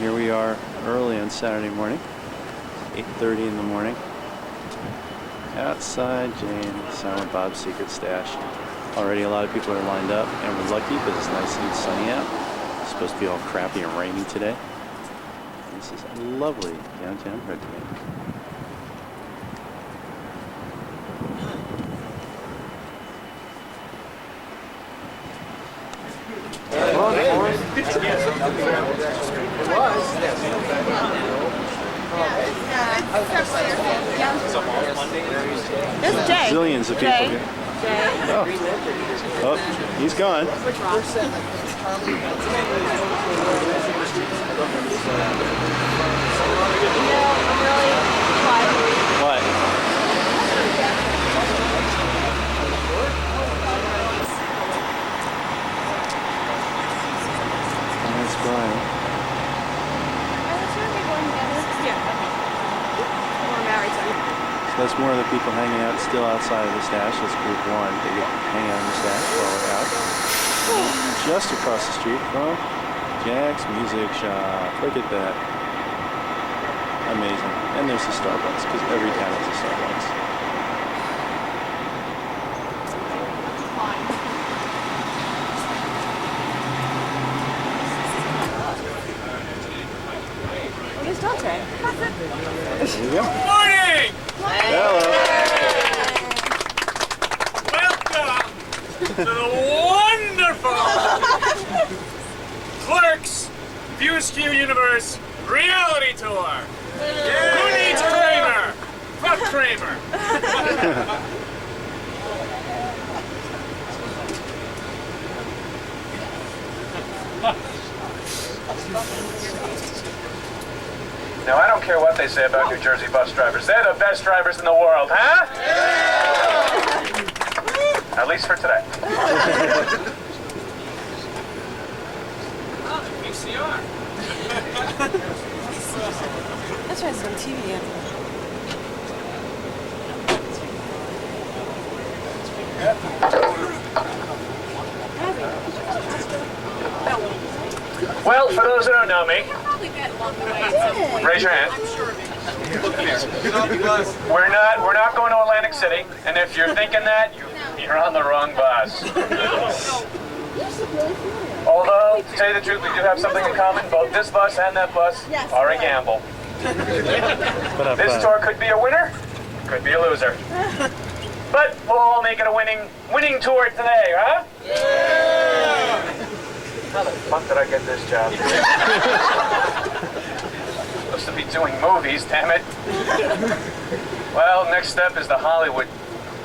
Here we are early on Saturday morning, 8:30 in the morning, outside Jane's Silent Bob's Secret Stash. Already a lot of people are lined up, and we're lucky because it's nice and sunny out. It's supposed to be all crappy and rainy today. This is lovely downtown Redmond. There's Jay. Zillions of people Jay. here. Jay. Oh, he's gone. What? That's Brian. So that's more of the people hanging out still outside of the stash. That's group one. They get to hang out in the stash while we're out. Just across the street from Jack's Music Shop. Look at that. Amazing. And there's the Starbucks, because every town has a Starbucks. Where's Dante? There you go. Morning! Hello. Welcome to the wonderful Clerks Askew Universe Reality Tour. Who needs Kramer? Fuck Kramer. Now, I don't care what they say about New Jersey bus drivers. They're the best drivers in the world, huh? Yeah. At least for today. Oh, VCR. That's right, it's on TV. Well, for those who don't know me, raise your hand. We're not going to Atlantic City, and if you're thinking that, you're on the wrong bus. Although, to tell you the truth, we do have something in common. Both this bus and that bus are a gamble. This tour could be a winner, could be a loser. But we'll all make it a winning tour today, huh? Yeah! How the fuck did I get this job? Supposed to be doing movies, damn it. Well, next step is the Hollywood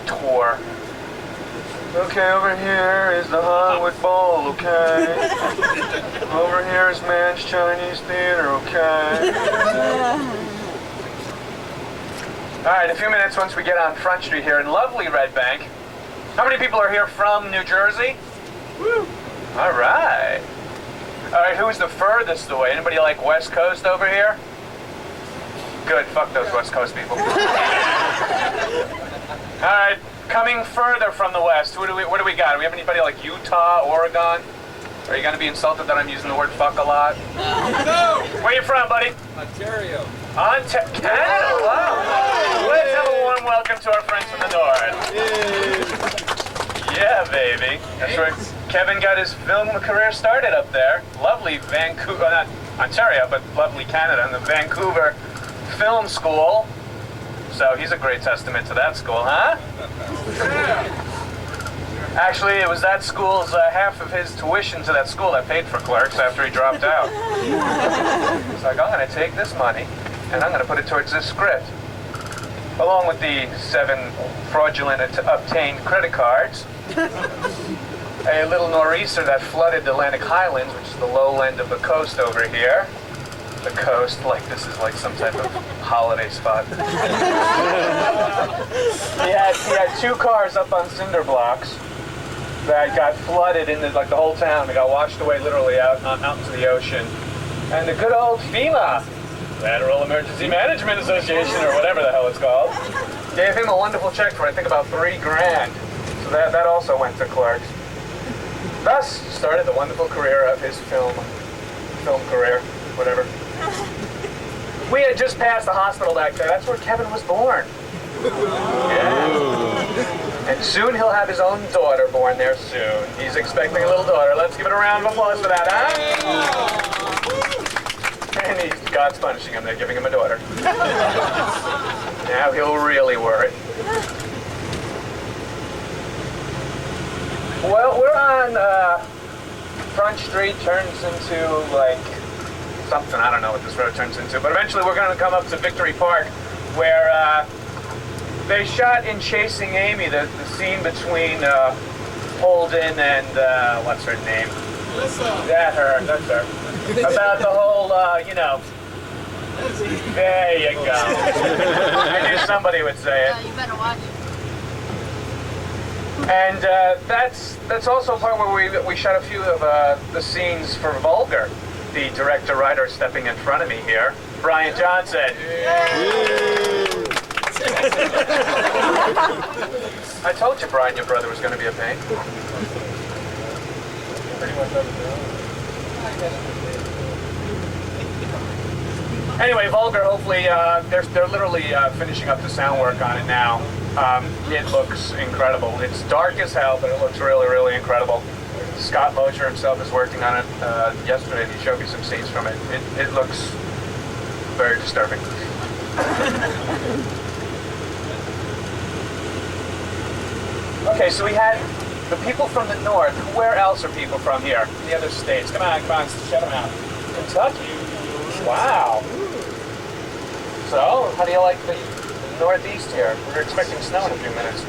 tour. Okay, over here is the Hollywood Bowl, okay? Over here is Man's Chinese Theater, okay? Alright, a few minutes once we get on Front Street here in lovely Red Bank. How many people are here from New Jersey? Woo! Alright. Alright, who's the furthest away? Anybody like West Coast over here? Good, fuck those West Coast people. Alright, coming further from the West, what do we got? Do we have anybody like Utah, Oregon? Are you gonna be insulted that I'm using the word fuck a lot? No! Where you from, buddy? Ontario. Canada, wow. Let's have a warm welcome to our friends from the North. Yeah, baby. That's where Kevin got his film career started up there. Lovely Vancouver, not Ontario, but lovely Canada, and the Vancouver Film School. So he's a great testament to that school, huh? Actually, it was that school's half of his tuition to that school that paid for Clerks after he dropped out. He's like, I'm going to take this money and I'm going to put it towards this script, along with the 7 fraudulent obtained credit cards, a little nor'easter that flooded the Atlantic Highlands, which is the lowland of the coast over here. The coast, like this is like some type of holiday spot. He had 2 cars up on cinder blocks that got flooded into like the whole town. They got washed away literally out into the ocean. And the good old FEMA, Federal Emergency Management Association, or whatever the hell it's called, gave him a wonderful check for I think about $3 grand. So that also went to Clerks. Thus started the wonderful career of his film career, whatever. We had just passed the hospital back there. That's where Kevin was born. Yeah. And soon he'll have his own daughter born there soon. He's expecting a little daughter. Let's give it a round of applause for that, huh? And God's punishing him. They're giving him a daughter. Now he'll really worry. Well, we're on Front Street, turns into like something, I don't know what this road turns into, but eventually we're going to come up to Victory Park, where they shot in Chasing Amy, the scene between Holden and, what's her name? That's her. About the whole, you know, there you go. I knew somebody would say it. You better watch it. And that's also a part where we shot a few of the scenes for Vulgar. The director-writer stepping in front of me here, Brian Johnson. I told you, Brian, your brother was going to be a pain. Anyway, Vulgar, hopefully, they're literally finishing up the sound work on it now. It looks incredible. It's dark as hell, but it looks really, really incredible. Scott Mosher himself is working on it yesterday, and he showed me some scenes from it. It looks very disturbing. Okay, so we had the people from the north. Where else are people from here? The other states. Come on, shut them out. Kentucky. Wow. So, how do you like the Northeast here? We're expecting snow in a few minutes.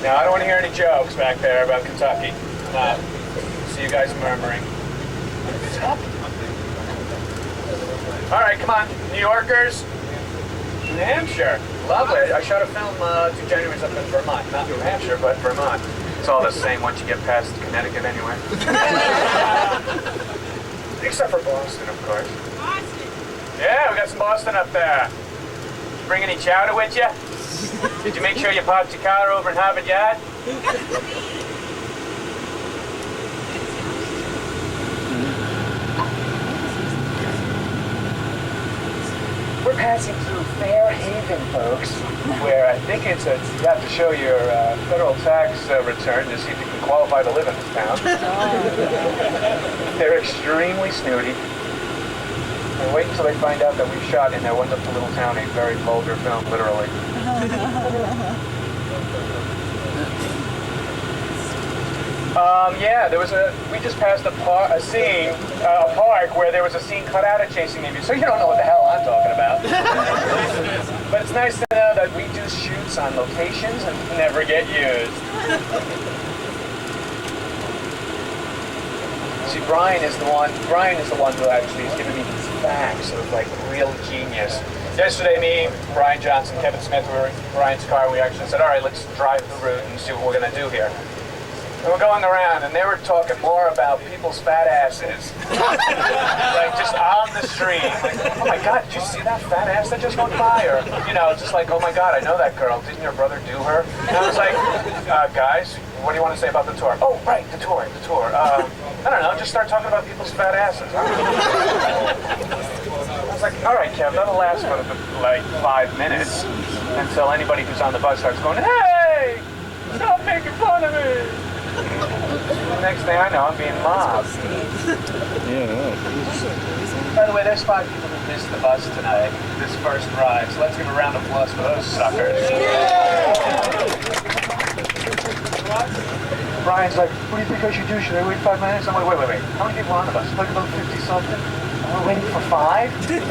Now, I don't want to hear any jokes back there about Kentucky. See you guys murmuring. All right, come on. New Yorkers. New Hampshire. Lovely. I shot a film 2 Januaries up in Vermont. Not New Hampshire, but Vermont. It's all the same once you get past Connecticut anyway. Except for Boston, of course. Boston. Yeah, we got some Boston up there. Bring any chowder with you? Did you make sure you popped your collar over in Harvard Yard? We're passing through Fair Haven, folks, where I think you have to show your federal tax return to see if you can qualify to live in this town. They're extremely snooty. And wait until they find out that we shot in their wonderful little town a very vulgar film, literally. Yeah, we just passed a park where there was a scene cut out of Chasing Amy, so you don't know what the hell I'm talking about. But it's nice to know that we do shoots on locations and never get used. See, Brian is the one who actually is giving me these facts of like real genius. Yesterday, me, Brian Johnson, Kevin Smith, we were in Brian's car. We actually said, all right, let's drive the route and see what we're going to do here. And we're going around, and they were talking more about people's fat asses. Like, just on the street. Like, oh my God, did you see that fat ass that just went by? Or, you know, just like, oh my God, I know that girl. Didn't your brother do her? And I was like, guys, what do you want to say about the tour? Oh, right, the tour. I don't know, just start talking about people's fat asses. I was like, all right, Kev, that'll last for like 5 minutes until anybody who's on the bus starts going, hey, stop making fun of me. The next thing I know, I'm being mobbed. Yeah. By the way, there's 5 people who missed the bus tonight, this first ride, so let's give a round of applause for those suckers. Brian's like, what do you think I should do? Should I wait 5 minutes? I'm like, wait. How many people are on the bus? Like about 50-something? We're waiting for 5? Dude,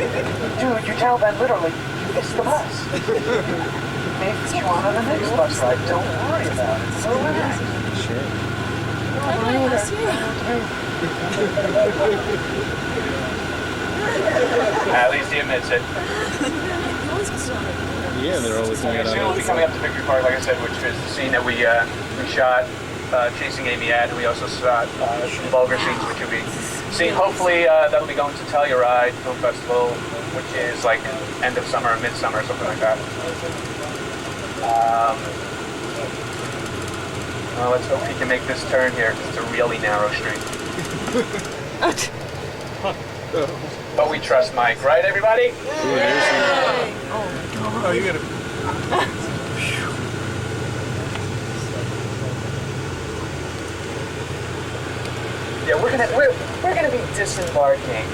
you tell them literally, you missed the bus. Maybe you on the next bus ride. Don't worry about it. So relax. Sure. At least he admits it. Yeah, they're always coming Soon we'll be coming up to Victory Park, like I said, which is the scene that we shot Chasing Amy at, and we also shot some vulgar scenes, which you'll be seeing. Hopefully, that'll be going to Telluride Film Festival, which is like end of summer or midsummer, something like that. Well, let's hope he can make this turn here, because it's a really narrow street. But we trust Mike, right, everybody? Oh, you gotta. Yeah, we're gonna be disembarking.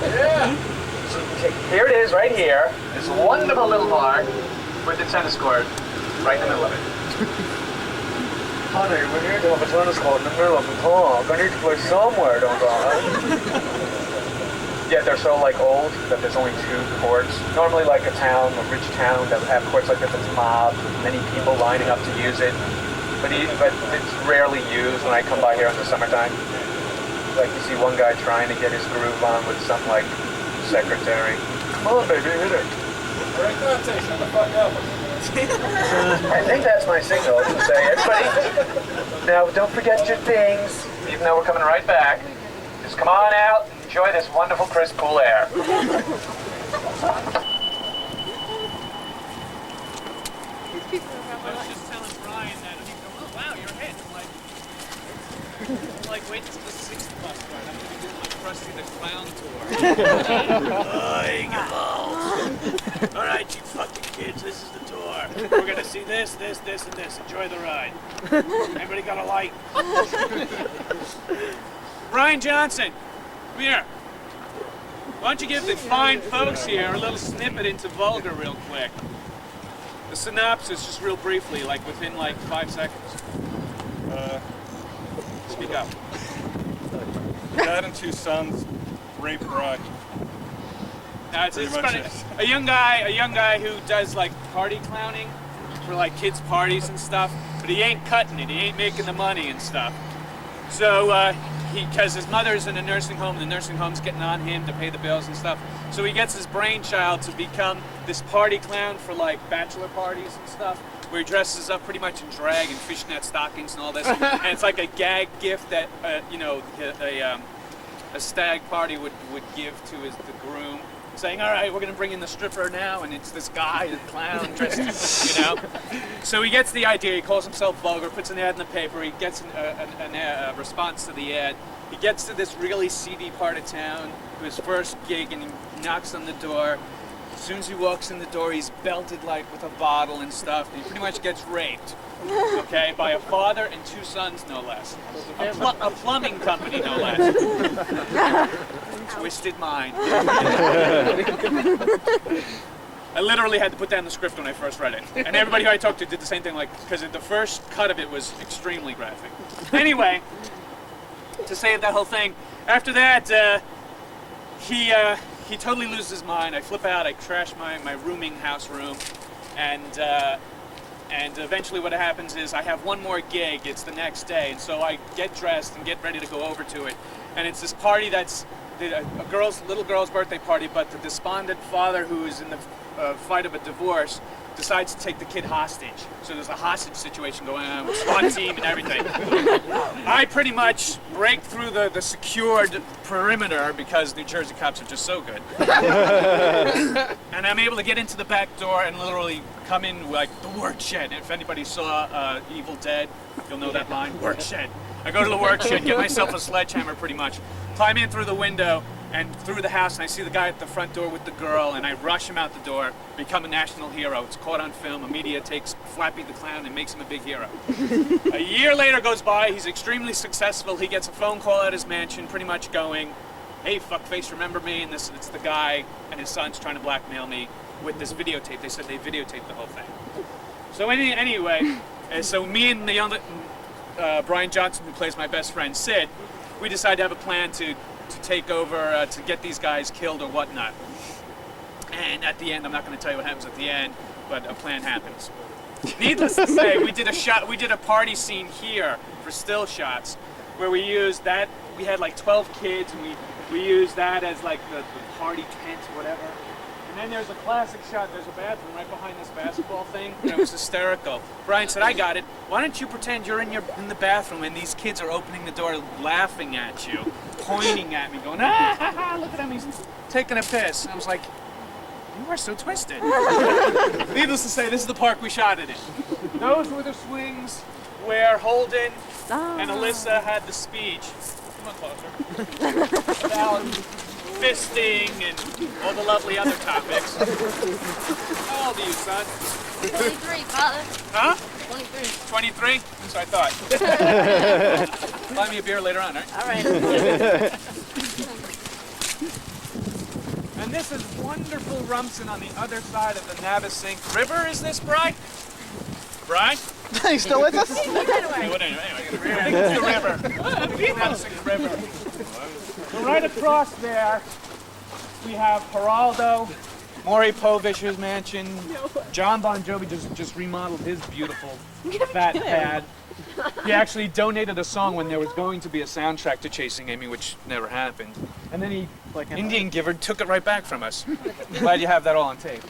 Yeah. Okay, here it is, right here. This wonderful little bar with the tennis court right in the middle of it. Honey, we need to have a tennis court in the middle of the park. I need to play somewhere, don't I? Yeah, they're so like old that there's only 2 courts. Normally like a rich town that would have courts like this, it's mobbed with many people lining up to use it. But it's rarely used when I come by here in the summertime. Like you see one guy trying to get his groove on with some like secretary. Come on, baby, hit it. Right, Dante, shut the fuck up. I think that's my signal to say, everybody, now don't forget your things, even though we're coming right back. Just come on out and enjoy this wonderful crisp, cool air. I was just telling Brian that he's going, oh wow, you're hit. I'm like, wait until the 6th bus ride. I'm gonna do my Krusty the Clown tour. All right, you fucking kids, this is the tour. We're gonna see this, and this. Enjoy the ride. Everybody got a light? Brian Johnson, come here. Why don't you give the fine folks here a little snippet into vulgar real quick? The synopsis, just real briefly, like within like 5 seconds. Speak up. Dad and 2 sons rape bride. It's Pretty much funny. it. A young guy who does like party clowning for like kids' parties and stuff, but he ain't cutting it. He ain't making the money and stuff. So because his mother's in a nursing home, the nursing home's getting on him to pay the bills and stuff. So he gets his brainchild to become this party clown for like bachelor parties and stuff, where he dresses up pretty much in drag and fishnet stockings and all this. And it's like a gag gift that a stag party would give to the groom, saying, all right, we're going to bring in the stripper now, and it's this guy, the clown, dressed, So he gets the idea, he calls himself vulgar, puts an ad in the paper, he gets a response to the ad. He gets to this really seedy part of town, his first gig, and he knocks on the door. As soon as he walks in the door, he's belted like with a bottle and stuff, and he pretty much gets raped. Okay, by a father and 2 sons, no less. A plumbing company, no less. Twisted mind. I literally had to put down the script when I first read it. And everybody who I talked to did the same thing, like, because the first cut of it was extremely graphic. Anyway, to save that whole thing, after that, he totally loses his mind. I flip out, I trash my rooming house room, and eventually what happens is I have one more gig, it's the next day, and so I get dressed and get ready to go over to it. And it's this party that's a little girl's birthday party, but the despondent father who is in the fight of a divorce decides to take the kid hostage. So there's a hostage situation going on with SWAT team and everything. I pretty much break through the secured perimeter because New Jersey cops are just so good. And I'm able to get into the back door and literally come in like the work shed. If anybody saw Evil Dead, you'll know that line, work shed. I go to the work shed, get myself a sledgehammer pretty much, climb in through the window and through the house, and I see the guy at the front door with the girl, and I rush him out the door, become a national hero. It's caught on film. The media takes Flappy the Clown and makes him a big hero. A year later goes by, he's extremely successful. He gets a phone call at his mansion pretty much going, hey, fuckface, remember me? And it's the guy and his son's trying to blackmail me with this videotape. They said they videotaped the whole thing. So anyway, so me and the young Brian Johnson, who plays my best friend Sid, we decide to have a plan to take over, to get these guys killed or whatnot. And at the end, I'm not going to tell you what happens at the end, but a plan happens. Needless to say, we did a party scene here for still shots, where we used that. We had like 12 kids, and we used that as like the party tent, whatever. And then there's a classic shot. There's a bathroom right behind this basketball thing. And it was hysterical. Brian said, I got it. Why don't you pretend you're in the bathroom and these kids are opening the door laughing at you, pointing at me, going, ah, ha, ha, look at him, he's taking a piss. And I was like, you are so twisted. Needless to say, this is the park we shot it in. Those were the swings where Holden and Alyssa had the speech. come on closer. About fisting and all the lovely other topics. How old are you, son? 23, Father. Huh? 23. 23? That's what I thought. Buy me a beer later on, right? All right. And this is wonderful Rumson on the other side of the Navasink River, is this, Bri? Bri? Are you still with us? Anyway, I think it's the river. The Navasink River. So right across there, we have Geraldo, Maury Povish's mansion. John Bon Jovi just remodeled his beautiful fat pad. He actually donated a song when there was going to be a soundtrack to Chasing Amy, which never happened. And then he, like an Indian giver, took it right back from us. Glad you have that all on tape.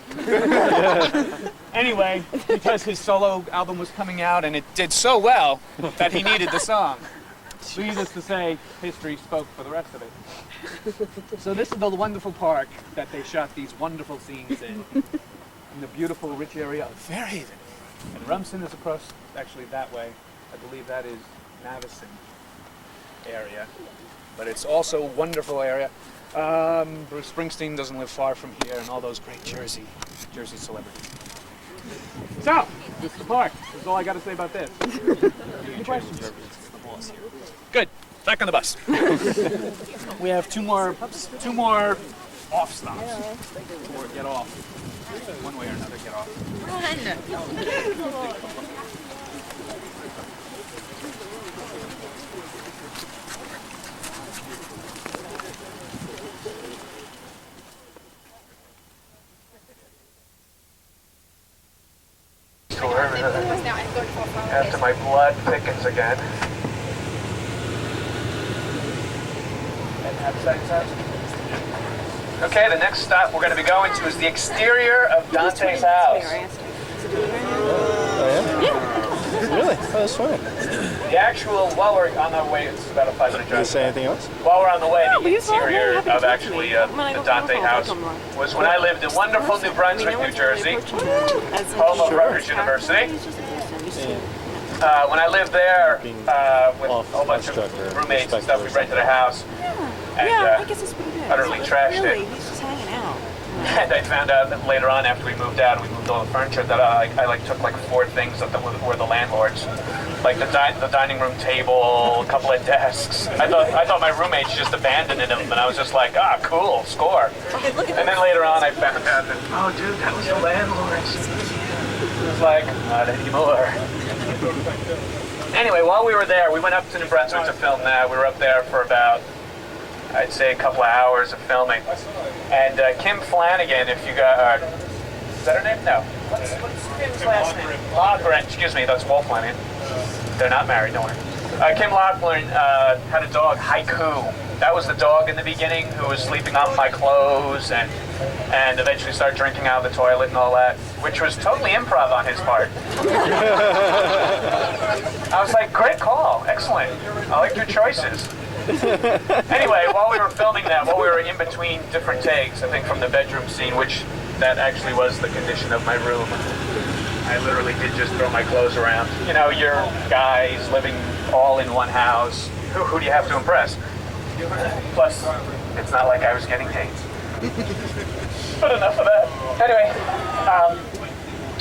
Anyway, because his solo album was coming out and it did so well that he needed the song. Needless to say, history spoke for the rest of it. So this is the wonderful park that they shot these wonderful scenes in the beautiful, rich area of Fairhaven. And Rumson is across, actually that way. I believe that is Navasink area. But it's also a wonderful area. Bruce Springsteen doesn't live far from here, and all those great Jersey celebrities. So, this is the park. That's all I got to say about this. Any questions? Good. Back on the bus. We have two more off stops. Or get off. One way or another, get off. After my blood thickens again. Okay, the next stop we're going to be going to is the exterior of Dante's house. Oh, yeah? Really? Oh, that's fine. The actual, while we're on our way, it's about a 5-minute Did you drive. say anything else? While we're on the way, No, but the you saw it. interior Yeah, of happy actually to meet you. the Dante house was when I lived in wonderful New Brunswick, New Jersey, home of Rutgers University. When I lived there with a whole bunch of roommates and stuff, we rented a house and Yeah, I guess it's pretty good. utterly trashed Really, it. he's just hanging out. And I found out that later on, after we moved out, we moved all the furniture, that I took like 4 things that were the landlords. Like the dining room table, a couple of desks. I thought my roommates just abandoned them, and I was just like, ah, cool, score. And then later on, I found out that, oh, dude, that was the landlords. It was like, not anymore. Anyway, while we were there, we went up to New Brunswick to film that. We were up there for about, I'd say, a couple of hours of filming. And Kim Flanagan, if you got, is that her name? No. What's Kim's last name? Lachlan, excuse me, that's Wolf Flanagan. They're not married, don't worry. Kim Lachlan had a dog, Haiku. That was the dog in the beginning who was sleeping on my clothes and eventually started drinking out of the toilet and all that, which was totally improv on his part. I was like, great call, excellent. I like your choices. Anyway, while we were filming that, while we were in between different takes, I think from the bedroom scene, which that actually was the condition of my room, I literally did just throw my clothes around. You know, you're guys living all in one house. Who do you have to impress? Plus, it's not like I was getting paid. But enough of that. Anyway,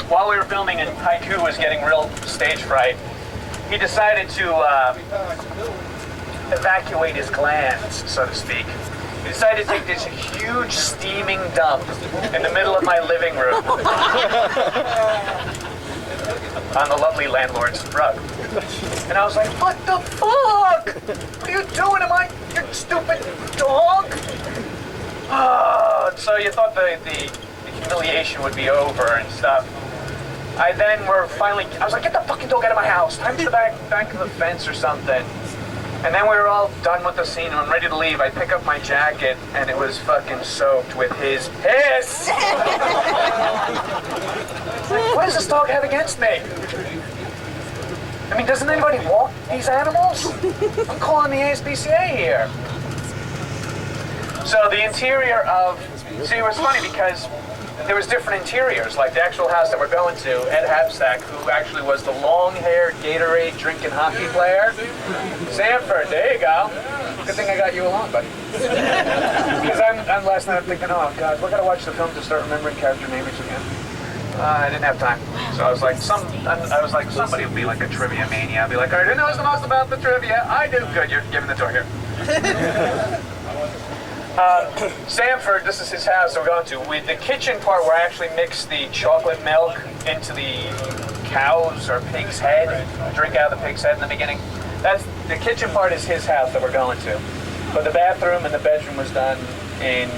while we were filming and Haiku was getting real stage fright, he decided to evacuate his glands, so to speak. He decided to take this huge steaming dump in the middle of my living room on the lovely landlord's rug. And I was like, what the fuck? What are you doing? Am I your stupid dog? So you thought the humiliation would be over and stuff. I was like, get the fucking dog out of my house. Time to the back of the fence or something. And then we were all done with the scene and I'm ready to leave. I pick up my jacket and it was fucking soaked with his piss. What does this dog have against me? I mean, doesn't anybody walk these animals? I'm calling the ASPCA here. So the interior of, see, it was funny because there was different interiors. Like the actual house that we're going to, Ed Hapsack, who actually was the long-haired Gatorade drinking hockey player. Sanford, there you go. Good thing I got you along, buddy. Because I'm last night I'm thinking, oh God, we're gonna watch the film to start remembering character names again. I didn't have time, so I was like, somebody would be like a trivia mania. I'd be like, all right, who knows the most about the trivia? I do. Good, you're giving the tour here. Sanford, this is his house we're going to. With the kitchen part where I actually mix the chocolate milk into the cow's or pig's head, drink out of the pig's head in the beginning. That's the kitchen part is his house that we're going to. But the bathroom and the bedroom was done in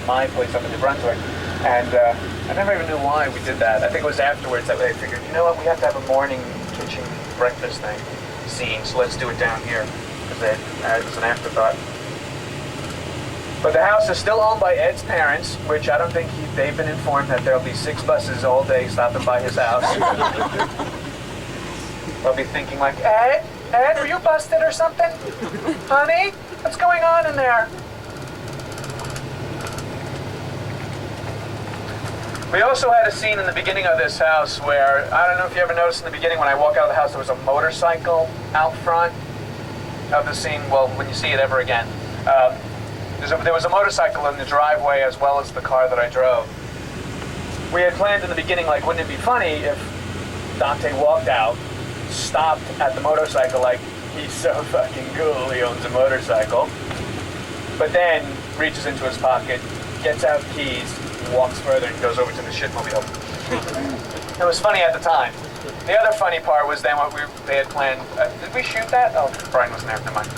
my place up in New Brunswick. And I never even knew why we did that. I think it was afterwards that they figured, you know what, we have to have a morning kitchen breakfast thing scene, so let's do it down here. Because it was an afterthought. But the house is still owned by Ed's parents, which I don't think they've been informed that there'll be 6 buses all day stopping by his house. They'll be thinking like, Ed, were you busted or something? Honey, what's going on in there? We also had a scene in the beginning of this house where, I don't know if you ever noticed in the beginning when I walk out of the house, there was a motorcycle out front of the scene. Well, when you see it ever again. There was a motorcycle in the driveway as well as the car that I drove. We had planned in the beginning, like, wouldn't it be funny if Dante walked out, stopped at the motorcycle, like, he's so fucking cool, he owns a motorcycle, but then reaches into his pocket, gets out keys, walks further and goes over to the shitmobile. It was funny at the time. The other funny part was then what they had planned. Did we shoot that? Oh, Brian wasn't there. Never mind.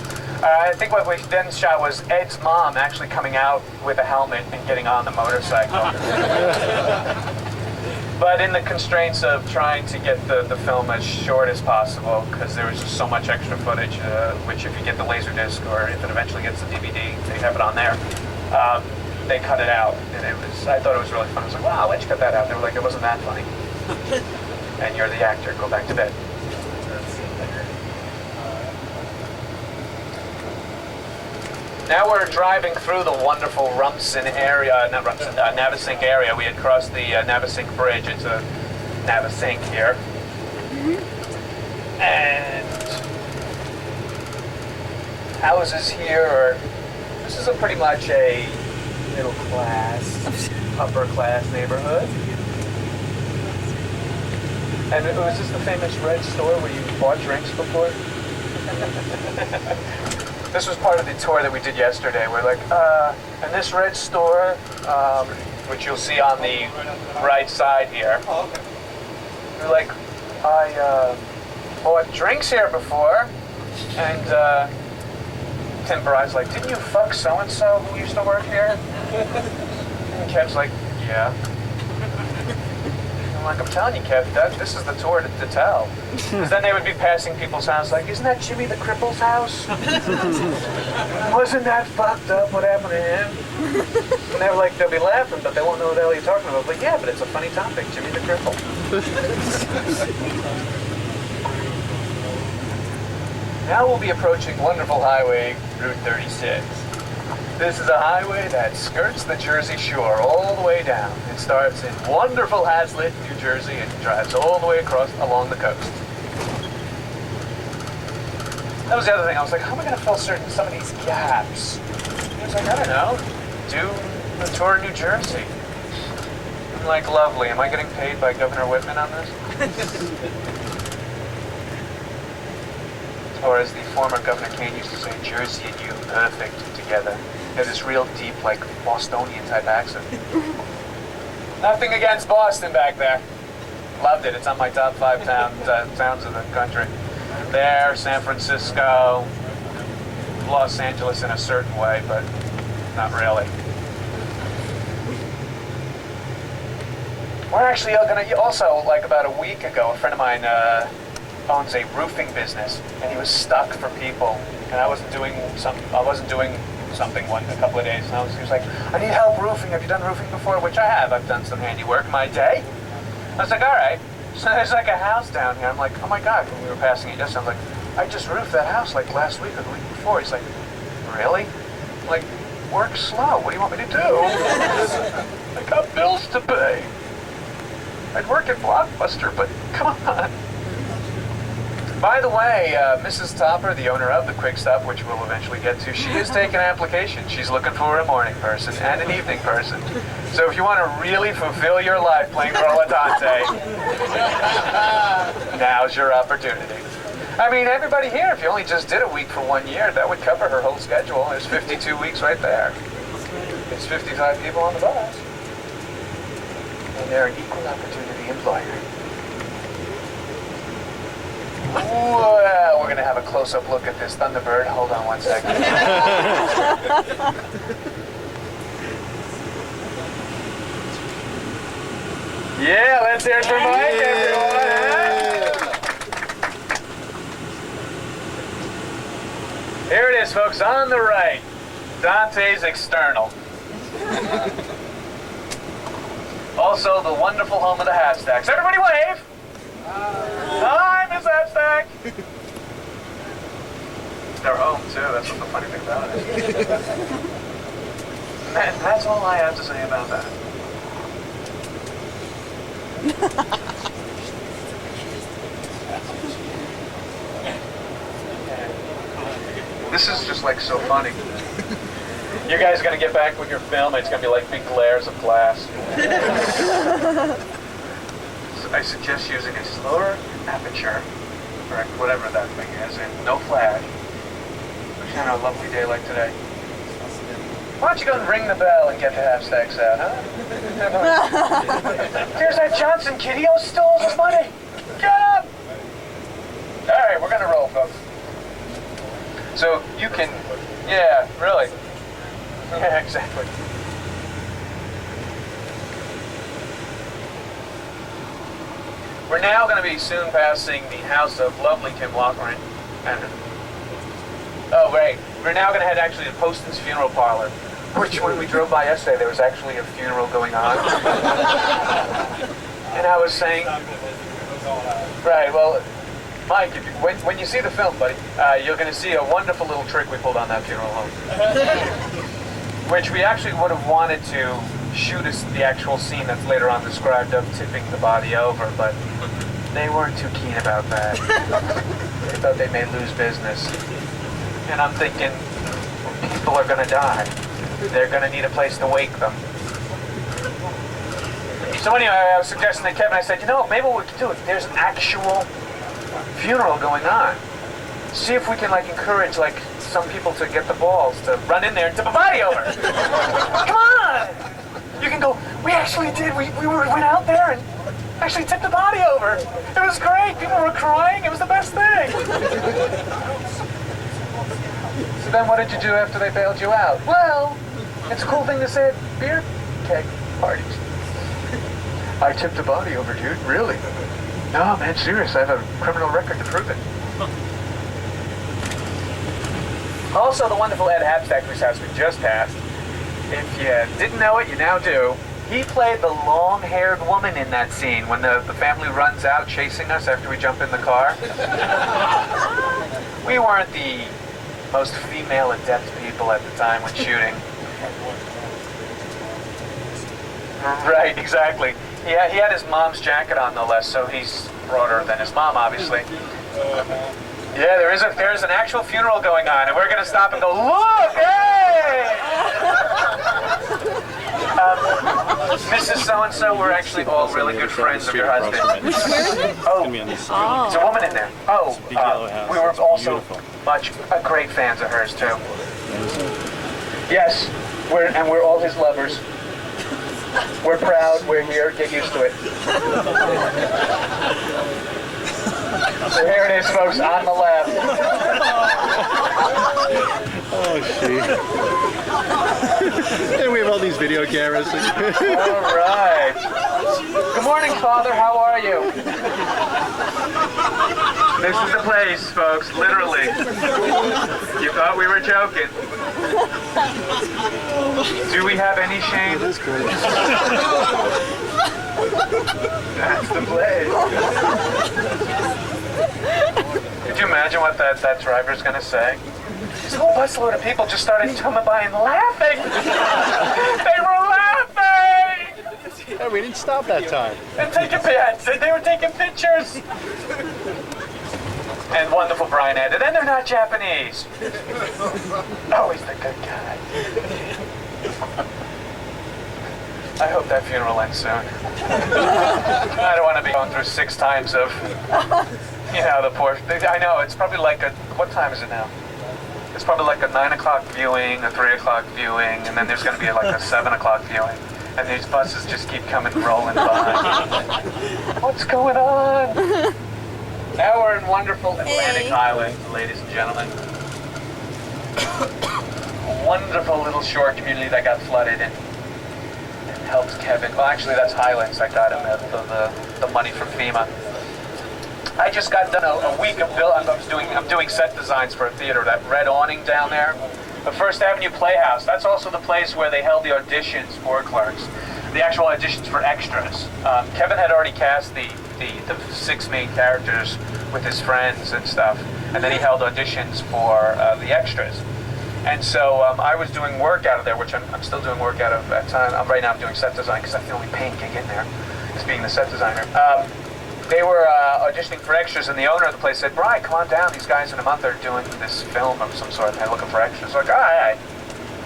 I think what we then shot was Ed's mom actually coming out with a helmet and getting on the motorcycle. But in the constraints of trying to get the film as short as possible, because there was just so much extra footage, which if you get the Laserdisc or if it eventually gets the DVD, they have it on there. They cut it out, and I thought it was really fun. I was like, wow, why'd you cut that out? They were like, it wasn't that funny. And you're the actor, go back to bed. Now we're driving through the wonderful Rumson area, not Rumson, Navesink area. We had crossed the Navesink Bridge. It's a Navesink here. And houses here are, this is pretty much a middle class, upper class neighborhood. And it was just the famous red store where you bought drinks before. This was part of the tour that we did yesterday. We're like, in this red store, which you'll see on the right side here. We're like, I bought drinks here before, and Tim Barai's like, didn't you fuck so-and-so who used to work here? And Kev's like, yeah. I'm like, I'm telling you, Kev, this is the tour to tell. Because then they would be passing people's houses like, isn't that Jimmy the Cripple's house? Wasn't that fucked up? What happened to him? And they were like, they'll be laughing, but they won't know what the hell you're talking about. But yeah, but it's a funny topic, Jimmy the Cripple. Now we'll be approaching wonderful highway, Route 36. This is a highway that skirts the Jersey Shore all the way down. It starts in wonderful Hazlitt, New Jersey, and drives all the way across along the coast. That was the other thing. I was like, how am I going to fill some of these gaps? He was like, I don't know. Do the tour of New Jersey. I'm like, lovely. Am I getting paid by Governor Whitman on this? Or as the former Governor Kane used to say, Jersey and you, perfect together. They have this real deep, like, Bostonian type accent. Nothing against Boston back there. Loved it. It's on my top 5 towns of the country. There, San Francisco, Los Angeles in a certain way, but not really. We're actually going to also, like about a week ago, a friend of mine owns a roofing business, and he was stuck for people, and I wasn't doing something a couple of days, and he was like, I need help roofing. Have you done roofing before? Which I have. I've done some handiwork in my day. I was like, all right. So there's like a house down here. I'm like, oh my God, when we were passing it yesterday, I'm like, I just roofed that house like last week or the week before. He's like, really? I'm like, work slow. What do you want me to do? I got bills to pay. I'd work at Blockbuster, but come on. By the way, Mrs. Topper, the owner of the Quick Stop, which we'll eventually get to, she is taking applications. She's looking for a morning person and an evening person. So if you want to really fulfill your life playing Rolladante, now's your opportunity. I mean, everybody here, if you only just did a week for 1 year, that would cover her whole schedule. There's 52 weeks right there. There's 55 people on the bus. And they're an equal opportunity employer. Well, we're going to have a close-up look at this Thunderbird. Hold on 1 second. Yeah, let's hear it for Mike, everyone. Here it is, folks, on the right. Dante's external. Also, the wonderful home of the Hashtags. Everybody wave! Hi, Miss Hashtag! It's their home, too. That's what the funny thing about it is. And that's all I have to say about that. This is just like so funny. You guys are gonna get back with your film, and it's gonna be like big glares of glass. So I suggest using a slower aperture, or whatever that thing is, and no flash. Especially on a lovely day like today. Why don't you go and ring the bell and get the Hashtags out, huh? There's that Johnson kid, he stole his money. Get up! Alright, we're gonna roll, folks. So you can, yeah, really. Yeah, exactly. We're now going to be soon passing the house of lovely Kim Loughran. And, oh, right. We're now going to head actually to Poston's funeral parlor, which when we drove by yesterday, there was actually a funeral going on. And I was saying, right, well, Mike, if you, when you see the film, buddy, you're going to see a wonderful little trick we pulled on that funeral home. Which we actually would have wanted to shoot us the actual scene that's later on described of tipping the body over, but they weren't too keen about that. They thought they may lose business. And I'm thinking, people are going to die. They're going to need a place to wake them. So anyway, I was suggesting to Kevin, I said, you know, maybe what we could do, if there's an actual funeral going on, see if we can like encourage like some people to get the balls to run in there and tip a body over. Come on! You can go, we actually did, we went out there and actually tipped the body over. It was great, people were crying, it was the best thing. So then what did you do after they bailed you out? Well, it's a cool thing to say at beer keg parties. I tipped a body over, dude, really? No, man, serious, I have a criminal record to prove it. Also, the wonderful Ed Hapstack, whose house we just passed. If you didn't know it, you now do. He played the long-haired woman in that scene when the family runs out chasing us after we jump in the car. We weren't the most female adept people at the time when shooting. Right, exactly. Yeah, he had his mom's jacket on, no less, so he's broader than his mom, obviously. Yeah, there is an actual funeral going on, and we're going to stop and go, look, hey! Mrs. So-and-so, we're actually all really good friends of your husband. Oh, it's a woman in there. Oh, we were also great fans of hers, too. Yes, we're all his lovers. We're proud, we're here, get used to it. So here it is, folks, on the left. Oh, shit. And we have all these video cameras. All right. Good morning, Father. How are you? This is the place, folks, literally. You thought we were joking. Do we have any shame? That's great. That's the place. Could you imagine what that driver's going to say? He's whole busload of people just started coming by and laughing. They were laughing! Hey, we didn't stop that time. And taking pictures. They were taking pictures. And wonderful Brian added, and they're not Japanese. Always the good guy. I hope that funeral ends soon. I don't want to be going through 6 times of, the poor. I know, it's probably like what time is it now? It's probably like a 9 o'clock viewing, a 3 o'clock viewing, and then there's going to be like a 7 o'clock viewing. And these buses just keep coming rolling by. What's going on? Now we're in wonderful Atlantic Island, ladies and gentlemen. A wonderful little shore community that got flooded and helped Kevin. Well, actually, that's Highlands. I got him the money from FEMA. I just got done a week of I'm doing set designs for a theater. That red awning down there, the First Avenue Playhouse. That's also the place where they held the auditions for Clerks, the actual auditions for extras. Kevin had already cast the 6 main characters with his friends and stuff, and then he held auditions for the extras. And so I was doing work out of there, which I'm still doing work out of at time. Right now I'm doing set design because that's the only paying gig in there, is being the set designer. They were auditioning for extras, and the owner of the place said, "Brian, come on down. These guys in a month are doing this film of some sort, and they're looking for extras." Like, all right.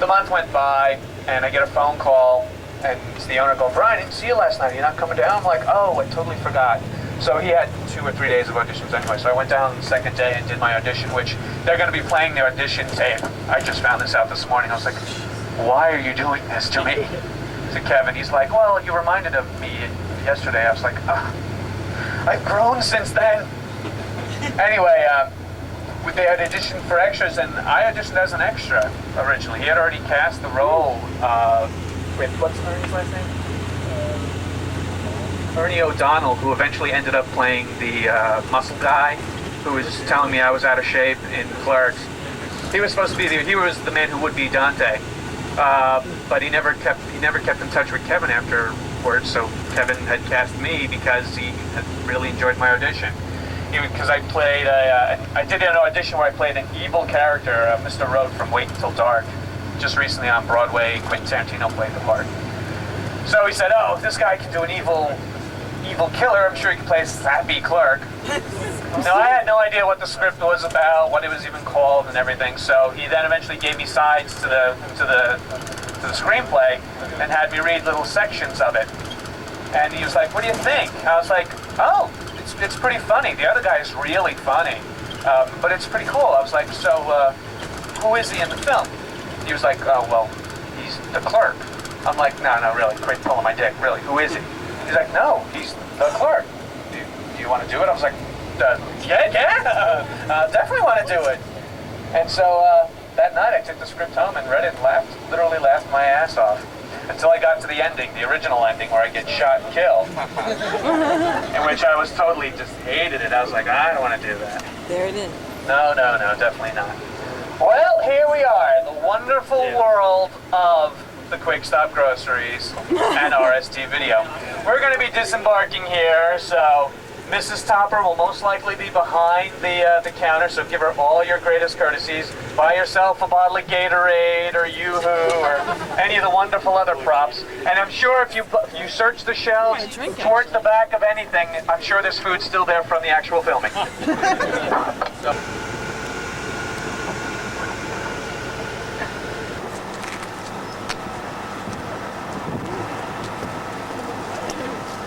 The month went by, and I get a phone call, and it's the owner going, "Brian, I didn't see you last night. You're not coming down?" I'm like, "Oh, I totally forgot." So he had 2 or 3 days of auditions anyway. So I went down the second day and did my audition, which they're going to be playing the audition tape. I just found this out this morning. I was like, "Why are you doing this to me?" To Kevin. He's like, "Well, you reminded of me yesterday." I was like, I've grown since then. Anyway, they had auditioned for extras, and I auditioned as an extra originally. He had already cast the role with, what's Ernie's last name? Ernie O'Donnell, who eventually ended up playing the muscle guy, who was telling me I was out of shape in Clerks. He was supposed to be he was the man who would be Dante, but he never kept in touch with Kevin afterwards. So Kevin had cast me because he had really enjoyed my audition. Because I played I did an audition where I played an evil character, Mr. Road from Wait Until Dark. Just recently on Broadway, Quentin Tarantino played the part. So he said, "Oh, if this guy can do an evil killer, I'm sure he can play a sappy clerk." Now, I had no idea what the script was about, what it was even called, and everything. So he then eventually gave me sides to the screenplay and had me read little sections of it. And he was like, "What do you think?" I was like, "Oh, it's pretty funny. The other guy is really funny, but it's pretty cool." I was like, "So, who is he in the film?" He was like, "Oh, well, he's the clerk." I'm like, "No, really, quit pulling my dick. Really, who is he?" He's like, "No, he's the clerk. Do you want to do it?" I was like, yeah, definitely want to do it." And so that night I took the script home and read it and literally laughed my ass off. Until I got to the ending, the original ending, where I get shot and killed, in which I was totally just hated it. I was like, I don't want to do that. There it is. No, definitely not. Well, here we are, the wonderful world of the Quick Stop Groceries and RST Video. We're going to be disembarking here, so Mrs. Topper will most likely be behind the counter, so give her all your greatest courtesies. Buy yourself a bottle of Gatorade or Yoo-Hoo or any of the wonderful other props. And I'm sure if you search the shelves towards the back of anything, I'm sure there's food still there from the actual filming.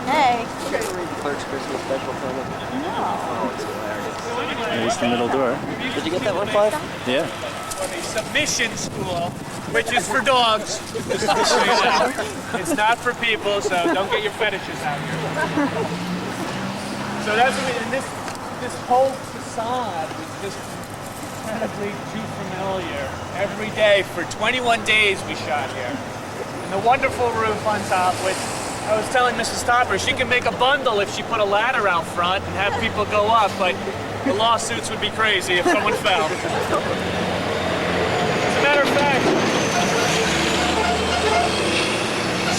Hey. Clerks Christmas special film. Oh, it's hilarious. There's the middle door. Did you get that one, Clive? Yeah. A submission school, which is for dogs. It's not for people, so don't get your fetishes out here. So that's what this whole facade was just incredibly too familiar. Every day for 21 days we shot here. And the wonderful roof on top, which I was telling Mrs. Topper, she can make a bundle if she put a ladder out front and have people go up, but the lawsuits would be crazy if someone fell. As a matter of fact,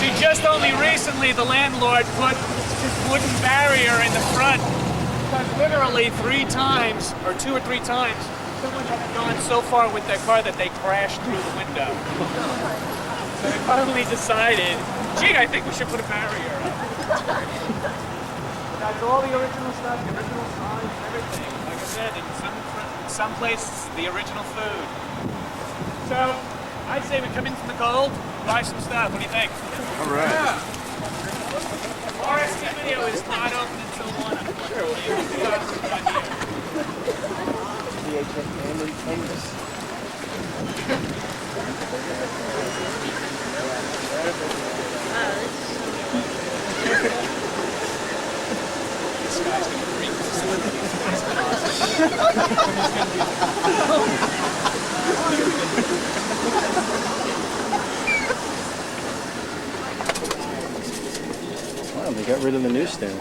see, just only recently the landlord put this wooden barrier in the front because literally 3 times, or 2 or 3 times, someone had gone so far with their car that they crashed through the window. So they finally decided, gee, I think we should put a barrier up. That's all the original stuff, the original signs, everything. Like I said, in some places, the original food. So, I'd say we come in from the cold, buy some stuff. What do you think? All right. Yeah. RST video is not open until 1, unfortunately. VHS family famous. This guy's gonna freak us. Wow, they got rid of the newsstand.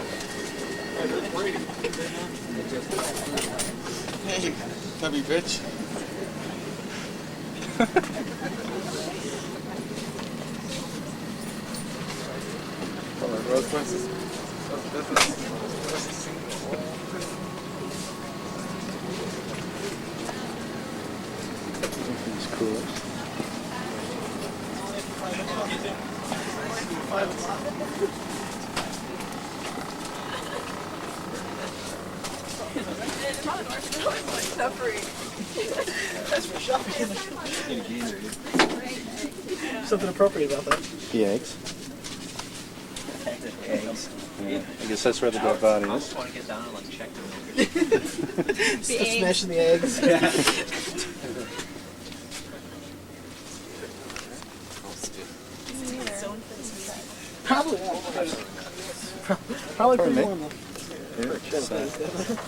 Hey, tubby bitch. These coolers. Something appropriate about that. The eggs. Yeah, I guess that's where the dead body is. want to get down and like check them. Smashing the eggs. Probably. Probably pretty me. normal. Yeah, so-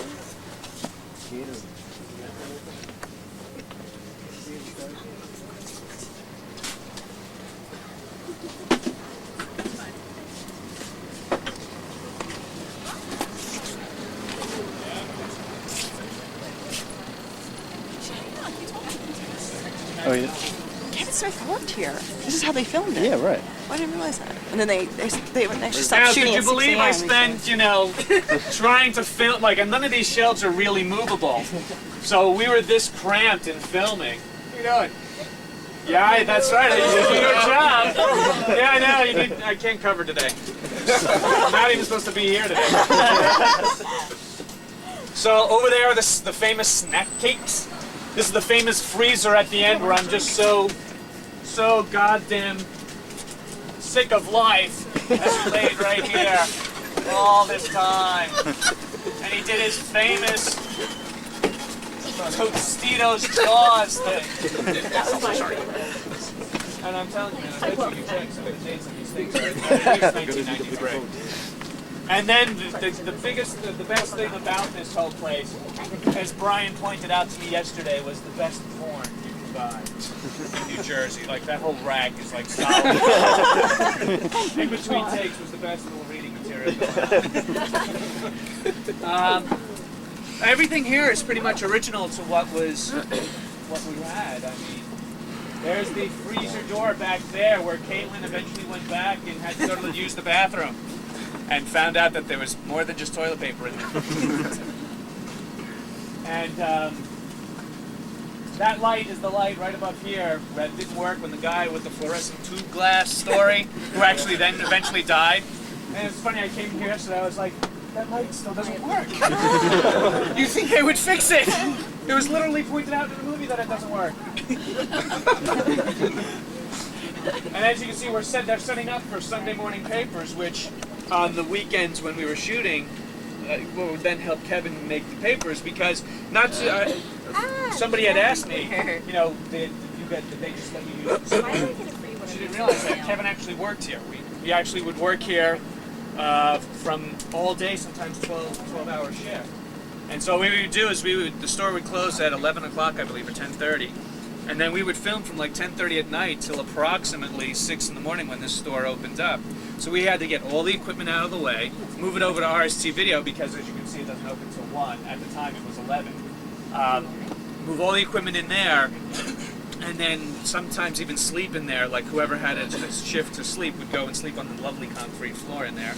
Oh yeah. Kevin Smith worked here. This is how they filmed it. Yeah, right. I didn't realize that. And then they actually Now, stopped could shooting you at 6 believe I a.m. spent, you know, trying to film, like, and none of these shelves are really movable. So we were this cramped in filming. What are you doing? Yeah, that's right. You did your job. Yeah, I know. You did. I can't cover today. I'm not even supposed to be here today. So over there are the famous snack cakes. This is the famous freezer at the end where I'm just so goddamn sick of life. That's laid right here all this time. And he did his famous Tostitos Jaws thing. And I'm telling you, man, I bet you check some of the dates on these things are at least 1993. And then the best thing about this whole place, as Brian pointed out to me yesterday, was the best porn you can buy in New Jersey. Like, that whole rack is like solid. In between takes was the best little reading material going on. Everything here is pretty much original to what we had. I mean, there's the freezer door back there where Caitlin eventually went back and had to go to use the bathroom and found out that there was more than just toilet paper in there. And that light is the light right above here that didn't work when the guy with the fluorescent tube glass story, who actually then eventually died. And it's funny, I came here yesterday, I was like, that light still doesn't work. You think they would fix it? It was literally pointed out in the movie that it doesn't work. And as you can see, they're setting up for Sunday morning papers, which on the weekends when we were shooting, would then help Kevin make the papers, because somebody had asked me, you know, did they just let you use it? She didn't realize that Kevin actually worked here. We actually would work here from all day, sometimes 12-hour shift. And so what we would do is the store would close at 11 o'clock, I believe, or 10:30. And then we would film from like 10:30 at night till approximately 6 in the morning when this store opened up. So we had to get all the equipment out of the way, move it over to RST Video, because as you can see it doesn't open till 1. At the time it was 11. Move all the equipment in there, and then sometimes even sleep in there, like whoever had a shift to sleep would go and sleep on the lovely concrete floor in there.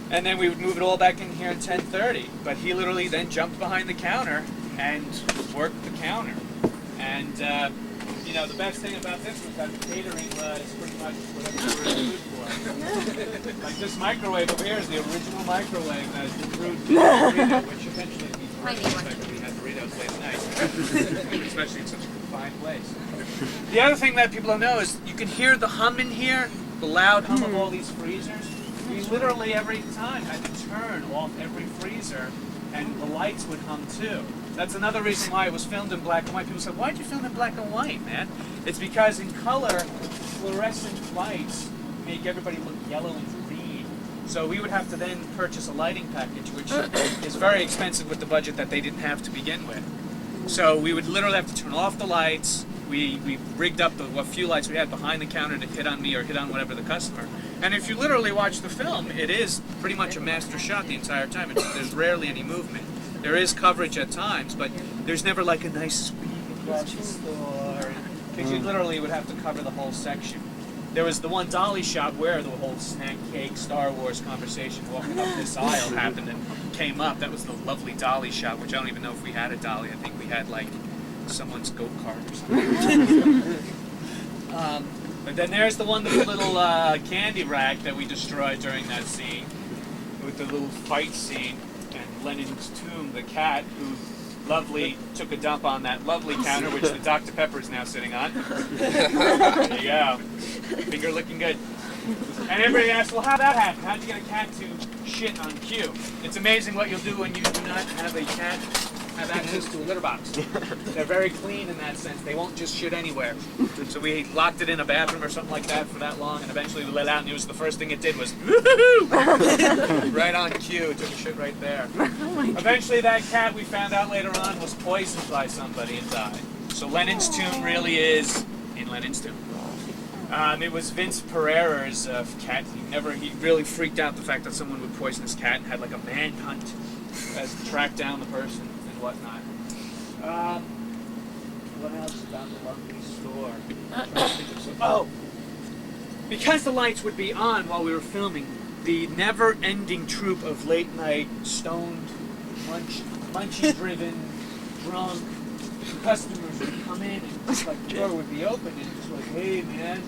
And then we would move it all back in here at 10:30. But he literally then jumped behind the counter and worked the counter. And you know, the best thing about this was that the catering was pretty much whatever you were in the mood for. Like this microwave over here is the original microwave that brewed burrito, which eventually we had burritos late at night, especially in such a confined place. The other thing that people don't know is you can hear the hum in here, the loud hum of all these freezers. We literally every time had to turn off every freezer, and the lights would hum too. That's another reason why it was filmed in black and white. People said, why'd you film in black and white, man? It's because in color, fluorescent lights make everybody look yellow and green. So we would have to then purchase a lighting package, which is very expensive with the budget that they didn't have to begin with. So we would literally have to turn off the lights. We rigged up what few lights we had behind the counter to hit on me or hit on whatever the customer. And if you literally watch the film, it is pretty much a master shot the entire time. There's rarely any movement. There is coverage at times, but there's never like a nice sweep across the store. Because you literally would have to cover the whole section. There was the one dolly shot where the whole snack cake Star Wars conversation walking up this aisle happened and came up. That was the lovely dolly shot, which I don't even know if we had a dolly. I think we had like someone's go-kart or something. But then there's the wonderful little candy rack that we destroyed during that scene, with the little fight scene. And Lennon's Tomb, the cat, who lovely took a dump on that lovely counter, which the Dr. Pepper is now sitting on. There you go. Finger looking good. And everybody asks, well, how'd that happen? How'd you get a cat to shit on cue? It's amazing what you'll do when you do not have a cat have access to a litter box. They're very clean in that sense. They won't just shit anywhere. So we locked it in a bathroom or something like that for that long, and eventually we let it out, and it was the first thing it did was woohoo! Right on cue. It took a shit right there. Eventually that cat, we found out later on, was poisoned by somebody and died. So Lennon's Tomb really is in Lennon's Tomb. It was Vince Pereira's cat. He really freaked out the fact that someone would poison his cat and had like a manhunt as to track down the person and whatnot. What else about the lovely store? Oh! Because the lights would be on while we were filming, the never-ending troupe of late-night, stoned, munchy-driven, drunk customers would come in and just like the door would be open and just like, hey man,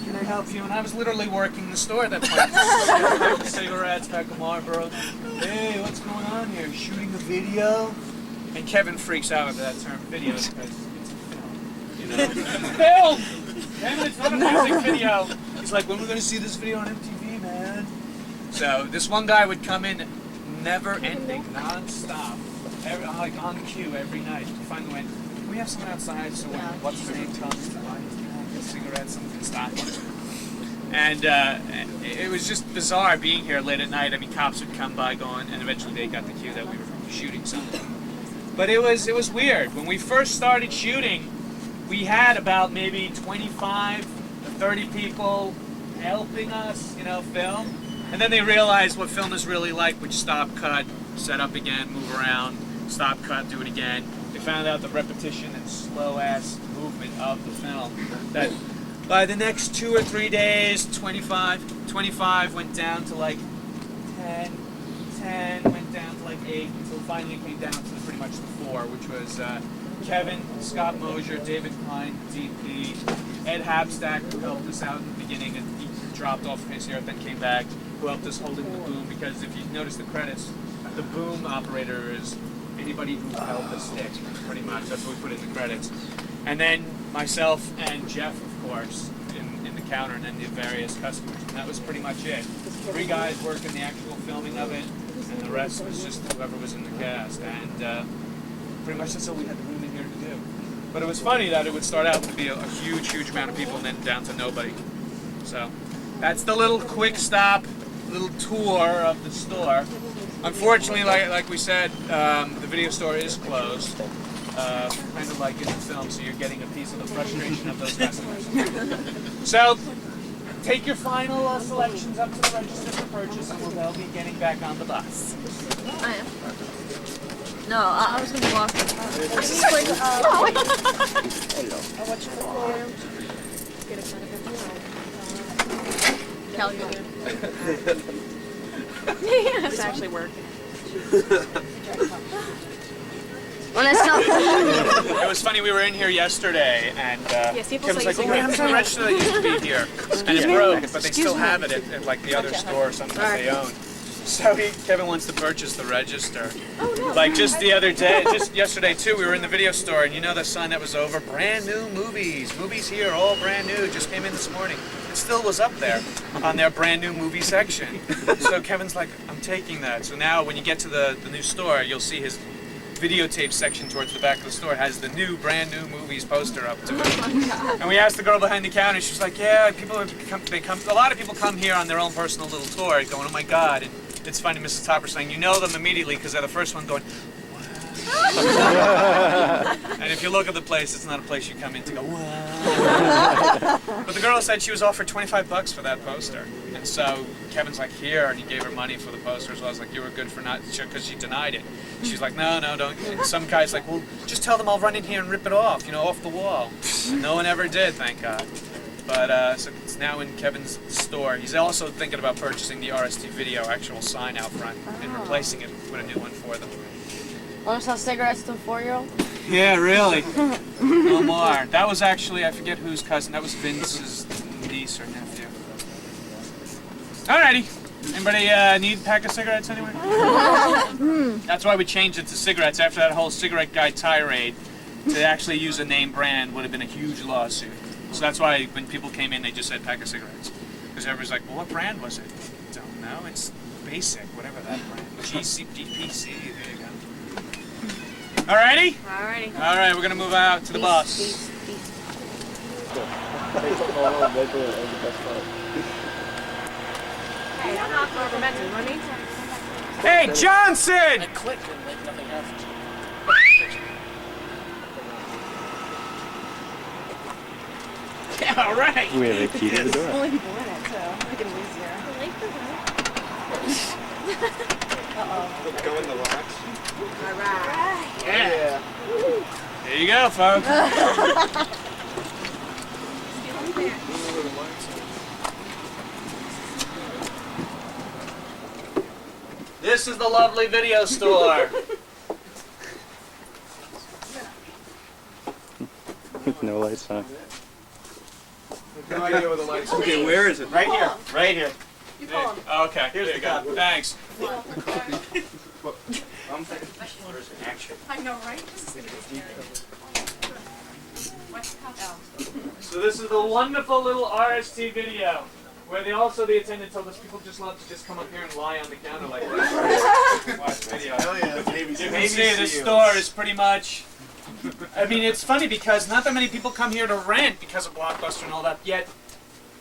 can I help you? And I was literally working the store at that point. Pack of cigarettes, pack of Marlboro. Hey, what's going on here? Shooting a video? And Kevin freaks out over that term, video, because it's a film. You know? Film! Kevin, it's not a music video. He's like, when are we going to see this video on MTV, man? So this one guy would come in, never ending, non-stop, like on cue every night. Finally went, can we have someone outside so when what's his name comes to buy cigarettes, someone can stop him? And it was just bizarre being here late at night. I mean, cops would come by going, and eventually they got the cue that we were shooting something. But it was weird. When we first started shooting, we had about maybe 25 to 30 people helping us, film. And then they realized what film is really like, which stop, cut, set up again, move around, stop, cut, do it again. They found out the repetition and slow-ass movement of the film. That by the next 2 or 3 days, 25 went down to like 10 went down to like 8, until finally it came down to pretty much the 4, which was Kevin, Scott Mosier, David Klein, DP, Ed Habstack, who helped us out in the beginning, and he dropped off from his here, then came back, who helped us holding the boom, because if you notice the credits, the boom operator is anybody who held the stick, pretty much. That's what we put in the credits. And then myself and Jeff, of course, in the counter, and then the various customers. And that was pretty much it. 3 guys working the actual filming of it, and the rest was just whoever was in the cast. And pretty much that's all we had the room in here to do. But it was funny that it would start out to be a huge, huge amount of people, and then down to nobody. So that's the little quick stop, little tour of the store. Unfortunately, like we said, the video store is closed, kind of like in the film, so you're getting a piece of the frustration of those customers. So, take your final selections up to the register for purchase, and they'll be getting back on the bus. I am. No, I was going to walk. This is like, Get a kind of Cal, you're good. it's actually working. When it's not. It was funny, we were in here yesterday, and Kevin's like, oh, what happened to the register that used to be here? And it broke, but they still have it at like the other store or something that they own. So Kevin wants to purchase the register. Oh, no. Like just the other day, just yesterday too, we were in the video store, and you know the sign that was over, brand new movies. Movies here, all brand new, just came in this morning. It still was up there on their brand new movie section. So Kevin's like, I'm taking that. So now when you get to the new store, you'll see his videotape section towards the back of the store has the new brand new movies poster up to it. And we asked the girl behind the counter, she's like, yeah, people come, a lot of people come here on their own personal little tour going, oh my God. And it's funny, Mrs. Topper saying, you know them immediately because they're the first one going, and if you look at the place, it's not a place you come in to go, wow. But the girl said she was offered $25 for that poster. And so Kevin's like, here, and he gave her money for the poster as well. I was like, you were good for not, because she denied it. She's like, no, don't. And some guy's like, well, just tell them I'll run in here and rip it off, you know, off the wall. And no one ever did, thank God. But so it's now in Kevin's store. He's also thinking about purchasing the RST Video actual sign out front and replacing it with a new one for them. Want to sell cigarettes to a 4-year-old? Yeah, really. No more. That was actually, I forget whose cousin. That was Vince's niece or nephew. Alrighty. Anybody need a pack of cigarettes anyway? That's why we changed it to cigarettes after that whole cigarette guy tirade. To actually use a name brand would have been a huge lawsuit. So that's why when people came in, they just said pack of cigarettes. Because everybody's like, well, what brand was it? Don't know. It's basic, whatever that brand. GCPC. There you go. Alrighty? Alrighty. Alright, we're gonna move out to the bus. Hey, I'm not complimenting, honey. Hey, Johnson! Yeah, alright. We have a key to the door. Only people in it, so make it easier. Go in the rocks. Alright. Yeah. There you go, folks. This is the lovely video store. No lights on. No idea where the lights are. Okay, where is it? Right here. Right here. Okay, here's the guy. Thanks. I know, right? So this is the wonderful little RST video, where the attendant told us people just love to just come up here and lie on the counter like this. Watch video. Hell yeah. You can see this store is pretty much, I mean, it's funny because not that many people come here to rent because of Blockbuster and all that, yet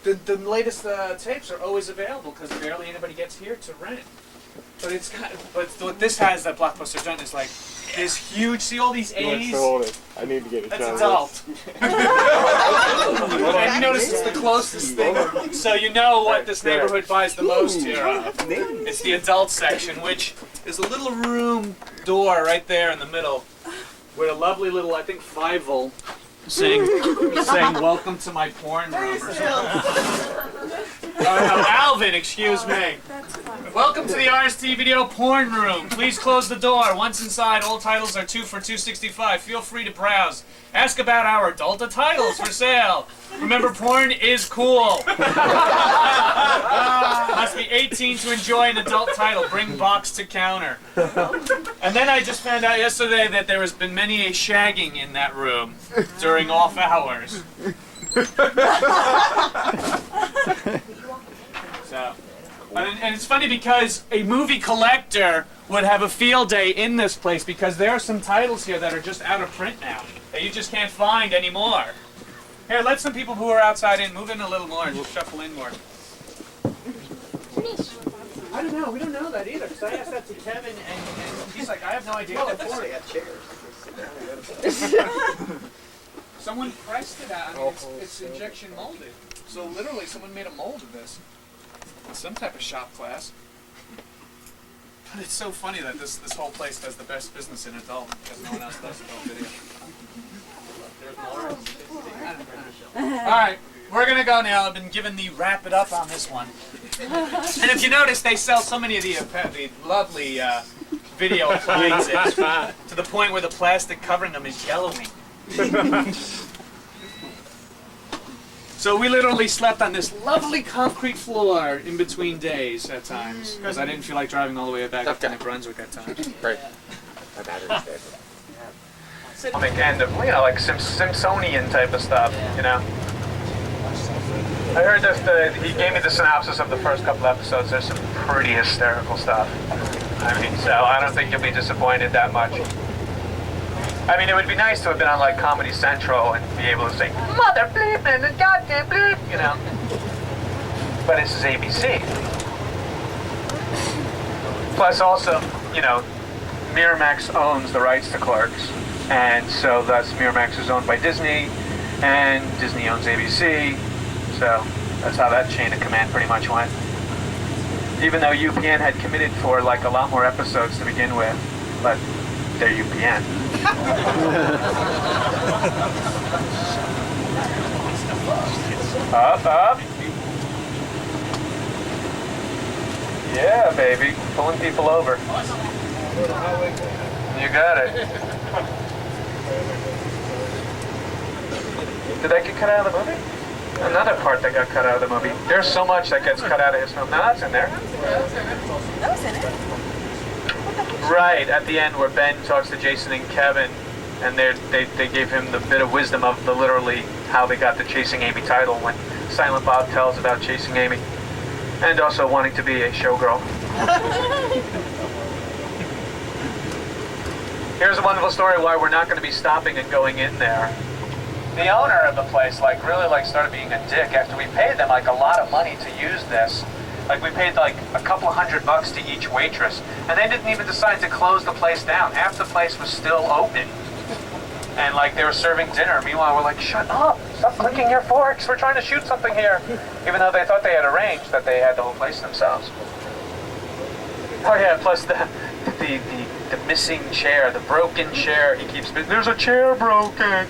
the latest tapes are always available because barely anybody gets here to rent. But it's kind of, but what this has that Blockbuster's done is like this huge, see all these 80s? Hold it. I need to get it That's done. adult. And you notice it's the closest thing, so you know what this neighborhood buys the most here of. It's the adult section, which is a little room door right there in the middle, with a lovely little, I think, Fievel saying "Welcome to my porn room" or something. Oh no, Alvin, excuse me. Welcome to the RST Video Porn Room. Please close the door. Once inside, all titles are 2 for $2.65. Feel free to browse. Ask about our adult titles for sale. Remember, porn is cool. Must be 18 to enjoy an adult title. Bring box to counter. And then I just found out yesterday that there has been many a shagging in that room during off hours. So, and it's funny because a movie collector would have a field day in this place because there are some titles here that are just out of print now that you just can't find anymore. Here, let some people who are outside in move in a little more and shuffle in more. I don't know. We don't know that either because I asked that to Kevin and he's like, I have no idea what for. They got chairs. Someone pressed it out. I mean, it's injection molded. So literally, someone made a mold of this. Some type of shop class. But it's so funny that this whole place does the best business in adult because no one else does adult video. Alright, we're gonna go now. I've been given the wrap it up on this one. And if you notice, they sell so many of the lovely video appliances to the point where the plastic covering them is yellowing. So we literally slept on this lovely concrete floor in between days at times because I didn't feel like driving all the way back up to New Brunswick at times. Right. My battery's dead. And like Simpsonian type of stuff, you know. I heard that he gave me the synopsis of the first couple episodes. There's some pretty hysterical stuff. I mean, so I don't think you'll be disappointed that much. I mean, it would be nice to have been on like Comedy Central and be able to say "mother bleep" and "goddamn bleep," you know. But this is ABC. Plus, also, you know, Miramax owns the rights to Clerks, and so thus Miramax is owned by Disney, and Disney owns ABC. So that's how that chain of command pretty much went. Even though UPN had committed for like a lot more episodes to begin with, but they're UPN. Up. Yeah, baby. Pulling people over. You got it. Did that get cut out of the movie? Another part that got cut out of the movie. There's so much that gets cut out of his film. No, that's in there. That was in it. Right, at the end where Ben talks to Jason and Kevin, and they gave him the bit of wisdom of the literally how they got the Chasing Amy title when Silent Bob tells about chasing Amy. And also wanting to be a showgirl. Here's a wonderful story why we're not going to be stopping and going in there. The owner of the place really started being a dick after we paid them like a lot of money to use this. Like we paid like a couple $100 to each waitress, and they didn't even decide to close the place down. Half the place was still open. And like they were serving dinner. Meanwhile, we're like, shut up, stop clicking your forks. We're trying to shoot something here. Even though they thought they had arranged that they had the whole place themselves. Oh yeah, plus the missing chair, the broken chair. He keeps, there's a chair broken.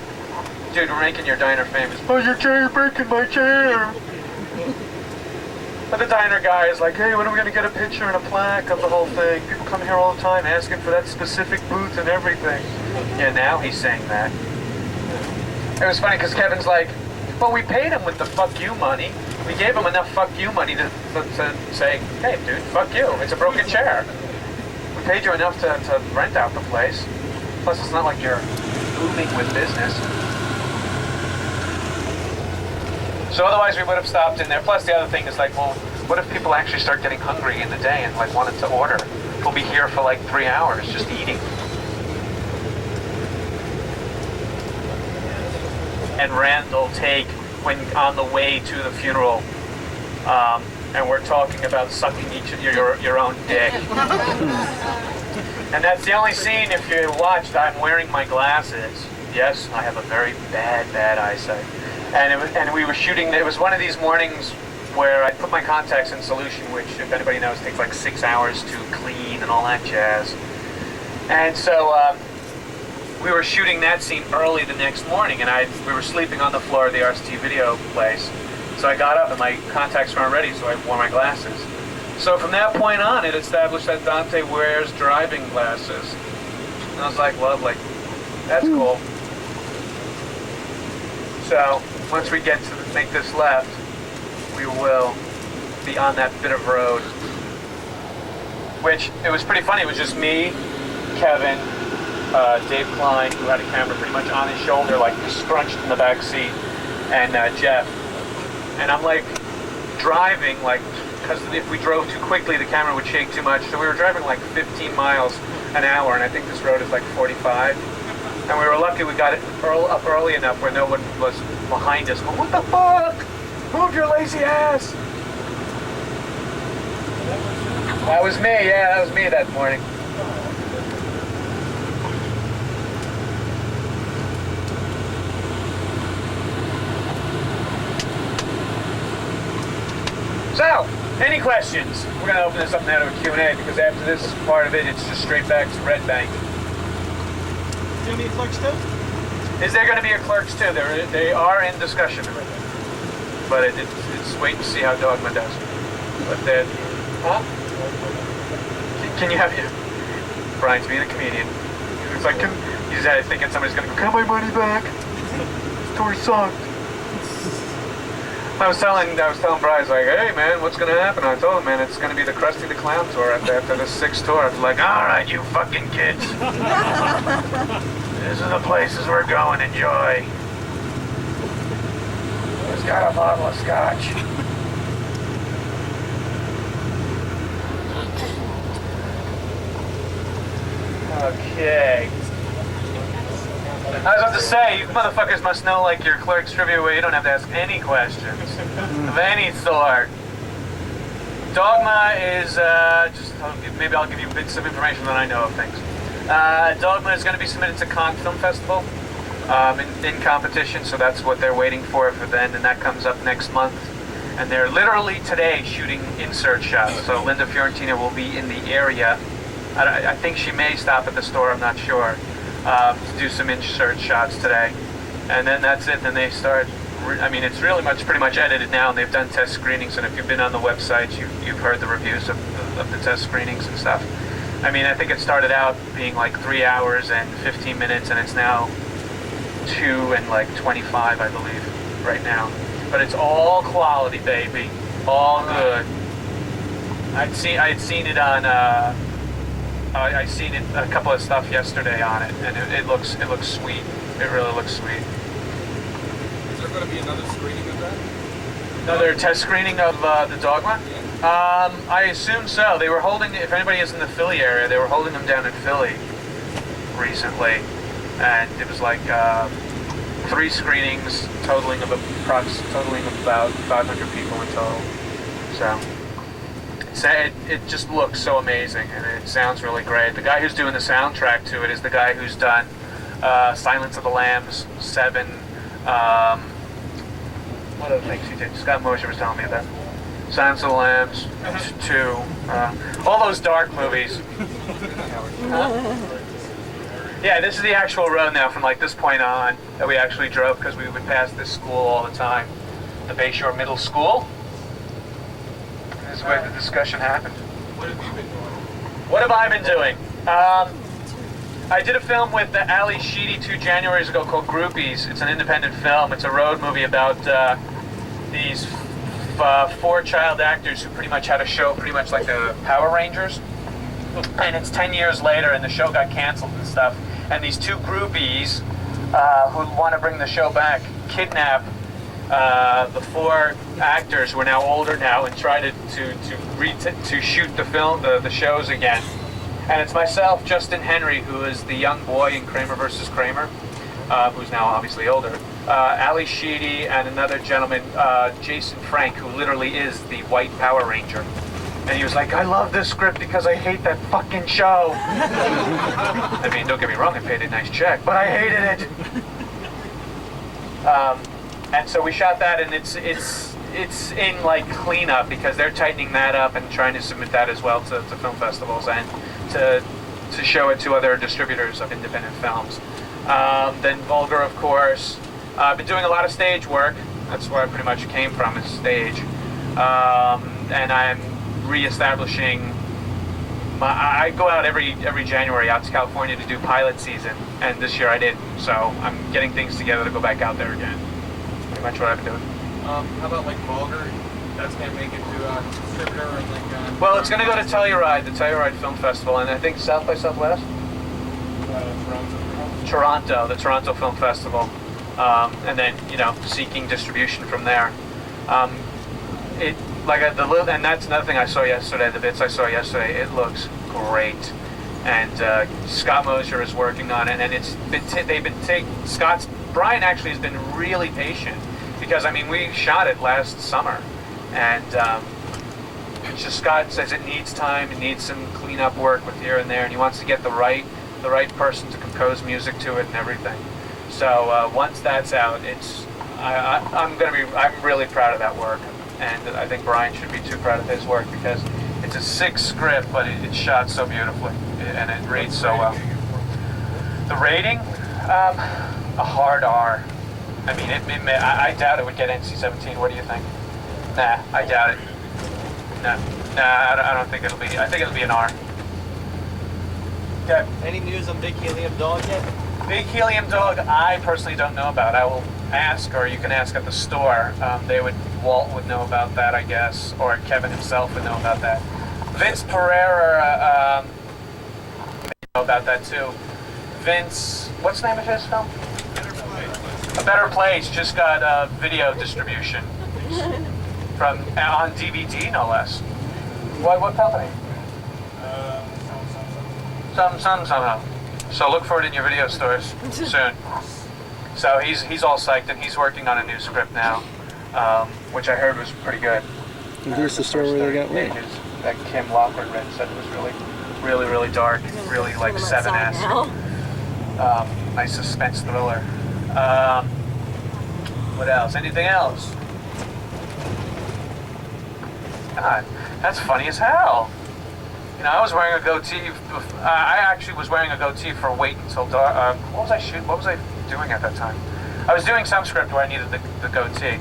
Dude, we're making your diner famous. Oh, your chair, breaking my chair. But the diner guy is like, hey, when are we going to get a picture and a plaque of the whole thing? People come here all the time asking for that specific booth and everything. Yeah, now he's saying that. It was funny because Kevin's like, well, we paid him with the fuck you money. We gave him enough fuck you money to say, hey, dude, fuck you. It's a broken chair. We paid you enough to rent out the place. Plus, it's not like you're booming with business. So otherwise we would have stopped in there. Plus the other thing is like, well, what if people actually start getting hungry in the day and like wanted to order? We'll be here for like 3 hours just eating. And Randall take when on the way to the funeral, and we're talking about sucking your own dick. And that's the only scene, if you watched, I'm wearing my glasses. Yes, I have a very bad eyesight. And we were shooting, it was one of these mornings where I put my contacts in solution, which, if anybody knows, takes like 6 hours to clean and all that jazz. And so we were shooting that scene early the next morning, and we were sleeping on the floor of the RCT video place. So I got up and my contacts weren't ready, so I wore my glasses. So from that point on, it established that Dante wears driving glasses. And I was like, lovely. That's cool. So once we get to make this left, we will be on that bit of road. Which, it was pretty funny. It was just me, Kevin, Dave Klein, who had a camera pretty much on his shoulder, like scrunched in the back seat, and Jeff. And I'm like driving, like, because if we drove too quickly, the camera would shake too much. So we were driving like 15 miles an hour, and I think this road is like 45. And we were lucky we got it up early enough where no one was behind us. Going, what the fuck? Move your lazy ass! That was me, yeah, that was me that morning. So, any questions? We're going to open this up now to a Q&A because after this part of it, it's just straight back to Red Bank. Do you need Clerks too? Is there going to be a Clerks 2? They are in discussion. But it's wait and see how Dogma does. But then, huh? Can you have your... Brian's being a comedian. He's like, he's thinking somebody's gonna go, "Can I have my money back? The story sucked." I was telling Brian, I was like, "Hey man, what's gonna happen?" I told him, "Man, it's gonna be the Krusty the Clown tour after the 6th tour." I was like, "All right, you fucking kids. These are the places we're going. Enjoy." Who's got a bottle of scotch? Okay. I was about to say, you motherfuckers must know like your Clerks trivia where you don't have to ask any questions of any sort. Dogma is maybe I'll give you bits of information that I know of things. Dogma is going to be submitted to Cannes Film Festival in competition, so that's what they're waiting for then, and that comes up next month. And they're literally today shooting insert shots, so Linda Fiorentina will be in the area. I think she may stop at the store, I'm not sure, to do some insert shots today. And then that's it, then they start, it's really pretty much edited now, and they've done test screenings, and if you've been on the website, you've heard the reviews of the test screenings and stuff. I think it started out being like 3 hours and 15 minutes, and it's now 2 and like 25, I believe, right now. But it's all quality, baby, all good. I'd seen it on, I seen it, a couple of stuff yesterday on it, and it looks sweet. It really looks sweet. Is there going to be another screening of that? Another test screening of the Dogma? I assume so. They were holding, if anybody is in the Philly area, they were holding them down in Philly recently, and it was like 3 screenings totaling about 500 people in total. So it just looks so amazing, and it sounds really great. The guy who's doing the soundtrack to it is the guy who's done Silence of the Lambs, 7. What other things he did? Scott Mosier was telling me about Silence of the Lambs, 2. All those dark movies. Yeah, this is the actual road now from like this point on that we actually drove, because we would pass this school all the time, the Bayshore Middle School. This is where the discussion happened. What have you been doing? What have I been doing? I did a film with Ali Sheedy 2 Januaries ago called Groupies. It's an independent film. It's a road movie about these 4 child actors who pretty much had a show pretty much like the Power Rangers. And it's 10 years later, and the show got canceled and stuff. And these 2 groupies who want to bring the show back kidnap the 4 actors who are now older now and try to shoot the film, the shows again. And it's myself, Justin Henry, who is the young boy in Kramer versus Kramer, who's now obviously older. Ali Sheedy and another gentleman, Jason Frank, who literally is the White Power Ranger. And he was like, "I love this script because I hate that fucking show." Don't get me wrong, I paid a nice check, but I hated it. And so we shot that, and it's in like cleanup because they're tightening that up and trying to submit that as well to film festivals and to show it to other distributors of independent films. Then Vulgar, of course. I've been doing a lot of stage work. That's where I pretty much came from, is stage. And I'm reestablishing I go out every January out to California to do pilot season, and this year I did, so I'm getting things together to go back out there again. Pretty much what I've been doing. How about like Vulgar? That's gonna make it to distributor and like. Well, it's gonna go to Telluride, the Telluride Film Festival, and I think South by Southwest. Toronto, the Toronto Film Festival, and then seeking distribution from there. And that's another thing I saw yesterday. The bits I saw yesterday, it looks great, and Scott Mosier is working on it, and Brian actually has been really patient, because we shot it last summer, and it's just Scott says it needs time, it needs some cleanup work with here and there, and he wants to get the right person to compose music to it and everything. So once that's out, I'm really proud of that work. And I think Brian should be too proud of his work, because it's a 6 script, but it's shot so beautifully, and it reads so well. The rating, a hard R. I doubt it would get NC-17. What do you think? Nah, I doubt it. Nah, I don't think it'll be. I think it'll be an R. Yeah. Any news on Big Helium Dog yet? Big Helium Dog, I personally don't know about. I will ask, or you can ask at the store. Walt would know about that, I guess, or Kevin himself would know about that. Vince Pereira may know about that too. Vince, what's the name of his film? A Better Place just got video distribution from on DVD, no less. What company? Somehow. So look for it in your video stores soon. So he's all psyched and he's working on a new script now, which I heard was pretty good. And here's the store where they got laid. That Kim Lockwood read said it was really dark, really like Seven-esque. Nice suspense thriller. What else? Anything else? God, that's funny as hell. You know, I was wearing a goatee. I actually was wearing a goatee for Wait Until Dark. What was I shooting? What was I doing at that time? I was doing some script where I needed the goatee.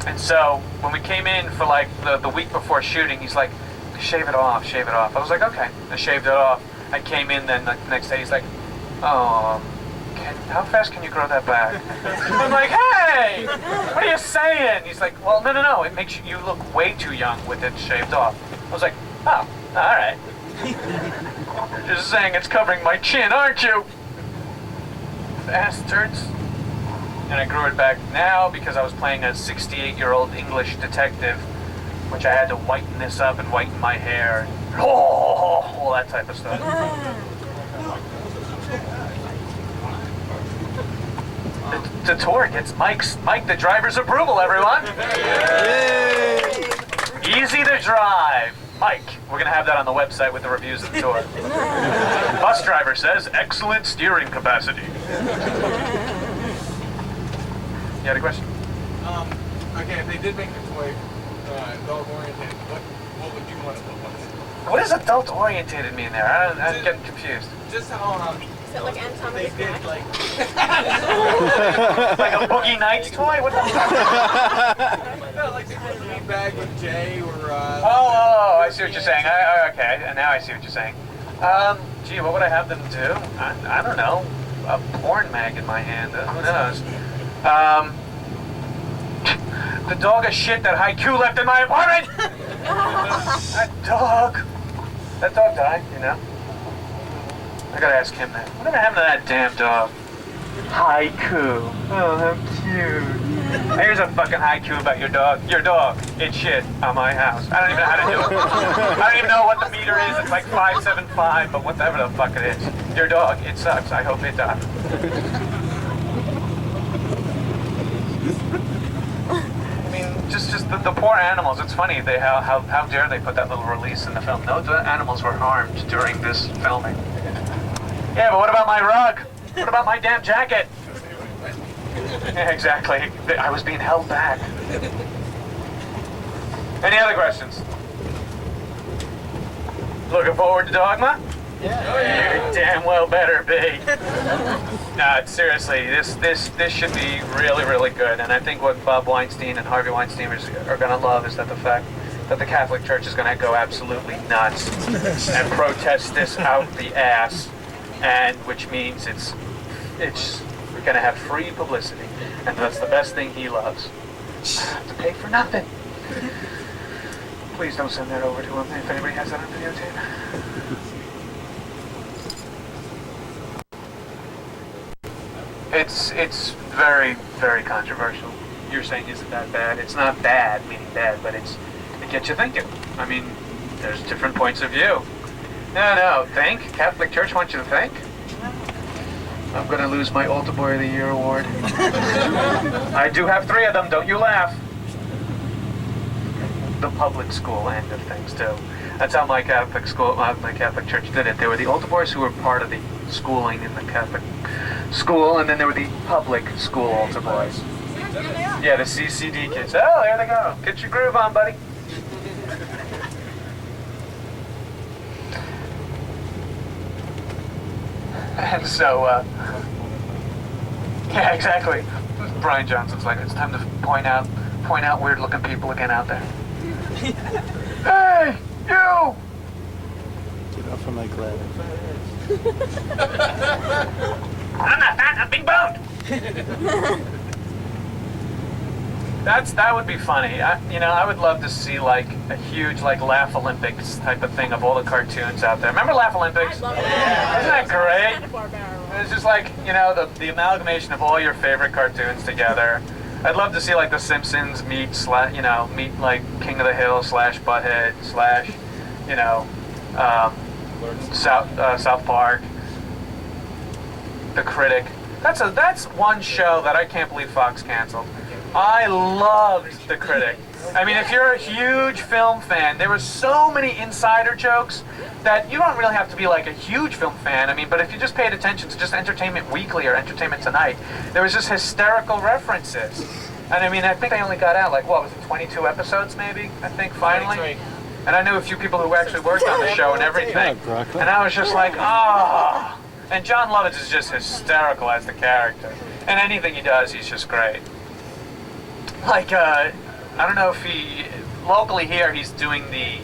And so when we came in for like the week before shooting, he's like, shave it off. I was like, okay. I shaved it off. I came in then the next day, he's like, oh, how fast can you grow that back? I'm like, hey, what are you saying? He's like, well, no, it makes you look way too young with it shaved off. I was like, oh, all right. You're just saying it's covering my chin, aren't you? Bastards. And I grew it back now because I was playing a 68-year-old English detective, which I had to whiten this up and whiten my hair. All that type of stuff. The tour gets Mike the driver's approval, everyone. Easy to drive. Mike, we're going to have that on the website with the reviews of the tour. Bus driver says, excellent steering capacity. You had a question? Okay, if they did make the toy adult-oriented, what would you want to look like? What does adult-oriented mean there? I'm getting confused. Just how Is that like they Anatomic's did, Back? like... Like a Boogie Nights toy? What the fuck? No, like they put a meat bag with Jay or... Oh, I see what you're saying. Okay, and now I see what you're saying. Gee, what would I have them do? I don't know. A porn mag in my hand. Who knows? The dog of shit that Haiku left in my apartment! That dog died, you know? I gotta ask him that. Whatever happened to that damn dog? Haiku. Oh, how cute. Here's a fucking haiku about your dog. Your dog. It's shit on my house. I don't even know how to do it. I don't even know what the meter is. It's like 575, but whatever the fuck it is. Your dog. It sucks. I hope it dies. I mean, just the poor animals. It's funny. How dare they put that little release in the film? No animals were harmed during this filming. Yeah, but what about my rug? What about my damn jacket? Yeah, exactly. I was being held back. Any other questions? Looking forward to Dogma? Yeah. You damn well better be. No, seriously, this should be really, really good. And I think what Bob Weinstein and Harvey Weinstein are going to love is that the fact that the Catholic Church is going to go absolutely nuts and protest this out the ass, and which means it's going to have free publicity, and that's the best thing he loves. To pay for nothing. Please don't send that over to him if anybody has that on videotape. It's very, very controversial. You're saying isn't that bad? It's not bad, meaning bad, but it gets you thinking. I mean, there's different points of view. No, think? Catholic Church wants you to think? I'm gonna lose my Altar Boy of the Year award. I do have 3 of them, don't you laugh. The public school end of things too. That's how my Catholic Church did it. There were the Altar Boys who were part of the schooling in the Catholic school, and then there were the public school Altar Boys. Yeah, the CCD kids. Oh, there they go. Get your groove on, buddy. And so, yeah, exactly. Brian Johnson's like, it's time to point out weird-looking people again out there. Hey, you! Off of my glasses. I'm not fat, I'm being boned. That would be funny. I would love to see like a huge like Laugh Olympics type of thing of all the cartoons out there. Remember Laugh Olympics? I love it. Isn't that great? Barbara. It's just like, the amalgamation of all your favorite cartoons together. I'd love to see like The Simpsons meet like King of the Hill / Butthead / South Park. The Critic. That's one show that I can't believe Fox canceled. I loved The Critic. I mean, if you're a huge film fan, there were so many insider jokes that you don't really have to be like a huge film fan. I mean, but if you just paid attention to just Entertainment Weekly or Entertainment Tonight, there was just hysterical references. And I mean, I think they only got out like, 22 episodes maybe, I think, finally? And I knew a few people who actually worked on the show and everything. And I was just like, ah. And John Lovitz is just hysterical as the character. And anything he does, he's just great. Like, I don't know if locally here, he's doing the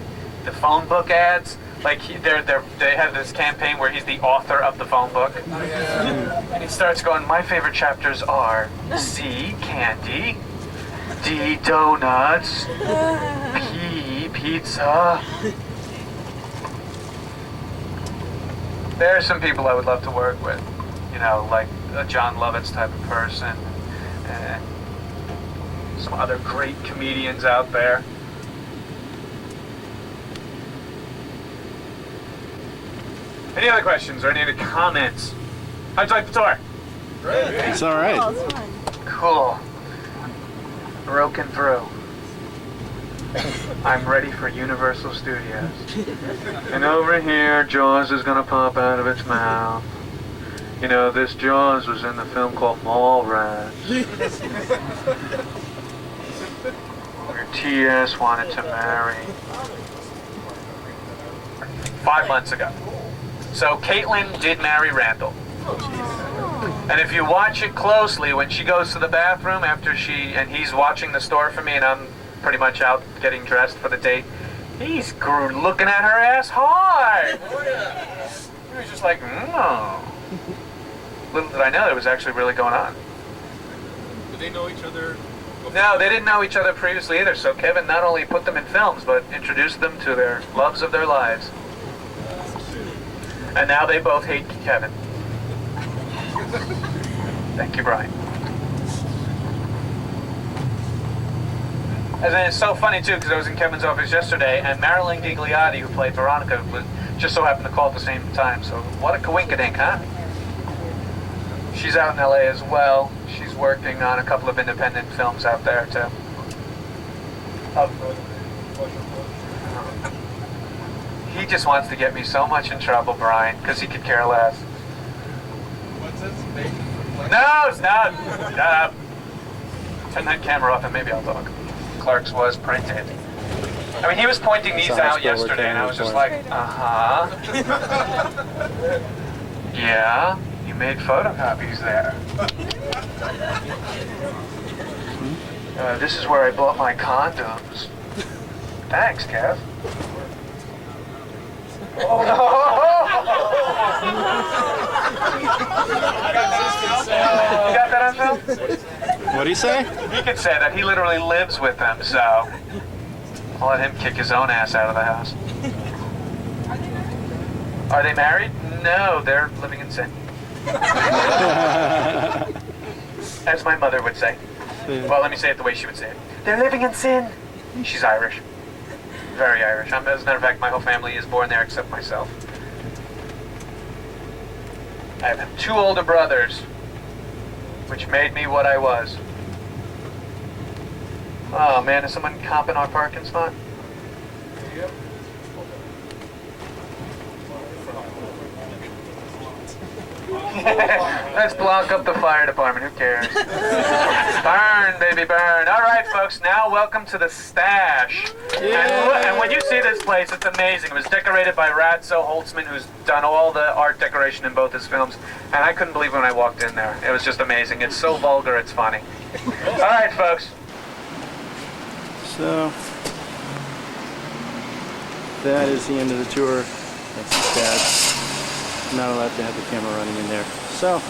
phone book ads. Like, they have this campaign where he's the author of the phone book. And he starts going, my favorite chapters are C, candy, D, donuts, P, pizza. There are some people I would love to work with, like a John Lovitz type of person, and some other great comedians out there. Any other questions or any other comments? How'd you like the tour? It's all right. Oh, it's fun. Cool. Broken through. I'm ready for Universal Studios. And over here, Jaws is gonna pop out of its mouth. This Jaws was in the film called Mallrats. Where T.S. wanted to marry. 5 months ago. So Caitlin did marry Randall. And if you watch it closely, when she goes to the bathroom after he's watching the store for me and I'm pretty much out getting dressed for the date, he's looking at her ass hard. He was just like, Little did I know that was actually really going on. Did they know each other? No, they didn't know each other previously either, so Kevin not only put them in films, but introduced them to their loves of their lives. And now they both hate Kevin. Thank you, Brian. And then it's so funny, too, because I was in Kevin's office yesterday, and Marilyn Gigliotti, who played Veronica, just so happened to call at the same time. So what a coinkydink, huh? She's out in L.A. as well. She's working on a couple of independent films out there, too. He just wants to get me so much in trouble, Brian, because he could care less. What's this? No, it's not. Turn that camera off and maybe I'll talk. Clerks was printed. I mean, he was pointing these out yesterday, and I was just like, uh-huh. Yeah, you made photocopies there. This is where I bought my condoms. Thanks, Kev. Oh, no! You got that on film? What'd he say? He could say that. He literally lives with them, so I'll let him kick his own ass out of the house. Are they married? No, they're living in sin. As my mother would say. Well, let me say it the way she would say it. They're living in sin. She's Irish. Very Irish. As a matter of fact, my whole family is born there except myself. I have 2 older brothers, which made me what I was. Oh man, is someone comping our parking spot? Yep. Let's block up the fire department, who cares? Burn, baby, burn. All right, folks, now welcome to the stash. And when you see this place, it's amazing. It was decorated by Ratso Holtzman, who's done all the art decoration in both his films, and I couldn't believe when I walked in there. It was just amazing. It's so vulgar, it's funny. All right, folks. So that is the end of the tour. That's his dad. Not allowed to have the camera running in there. So,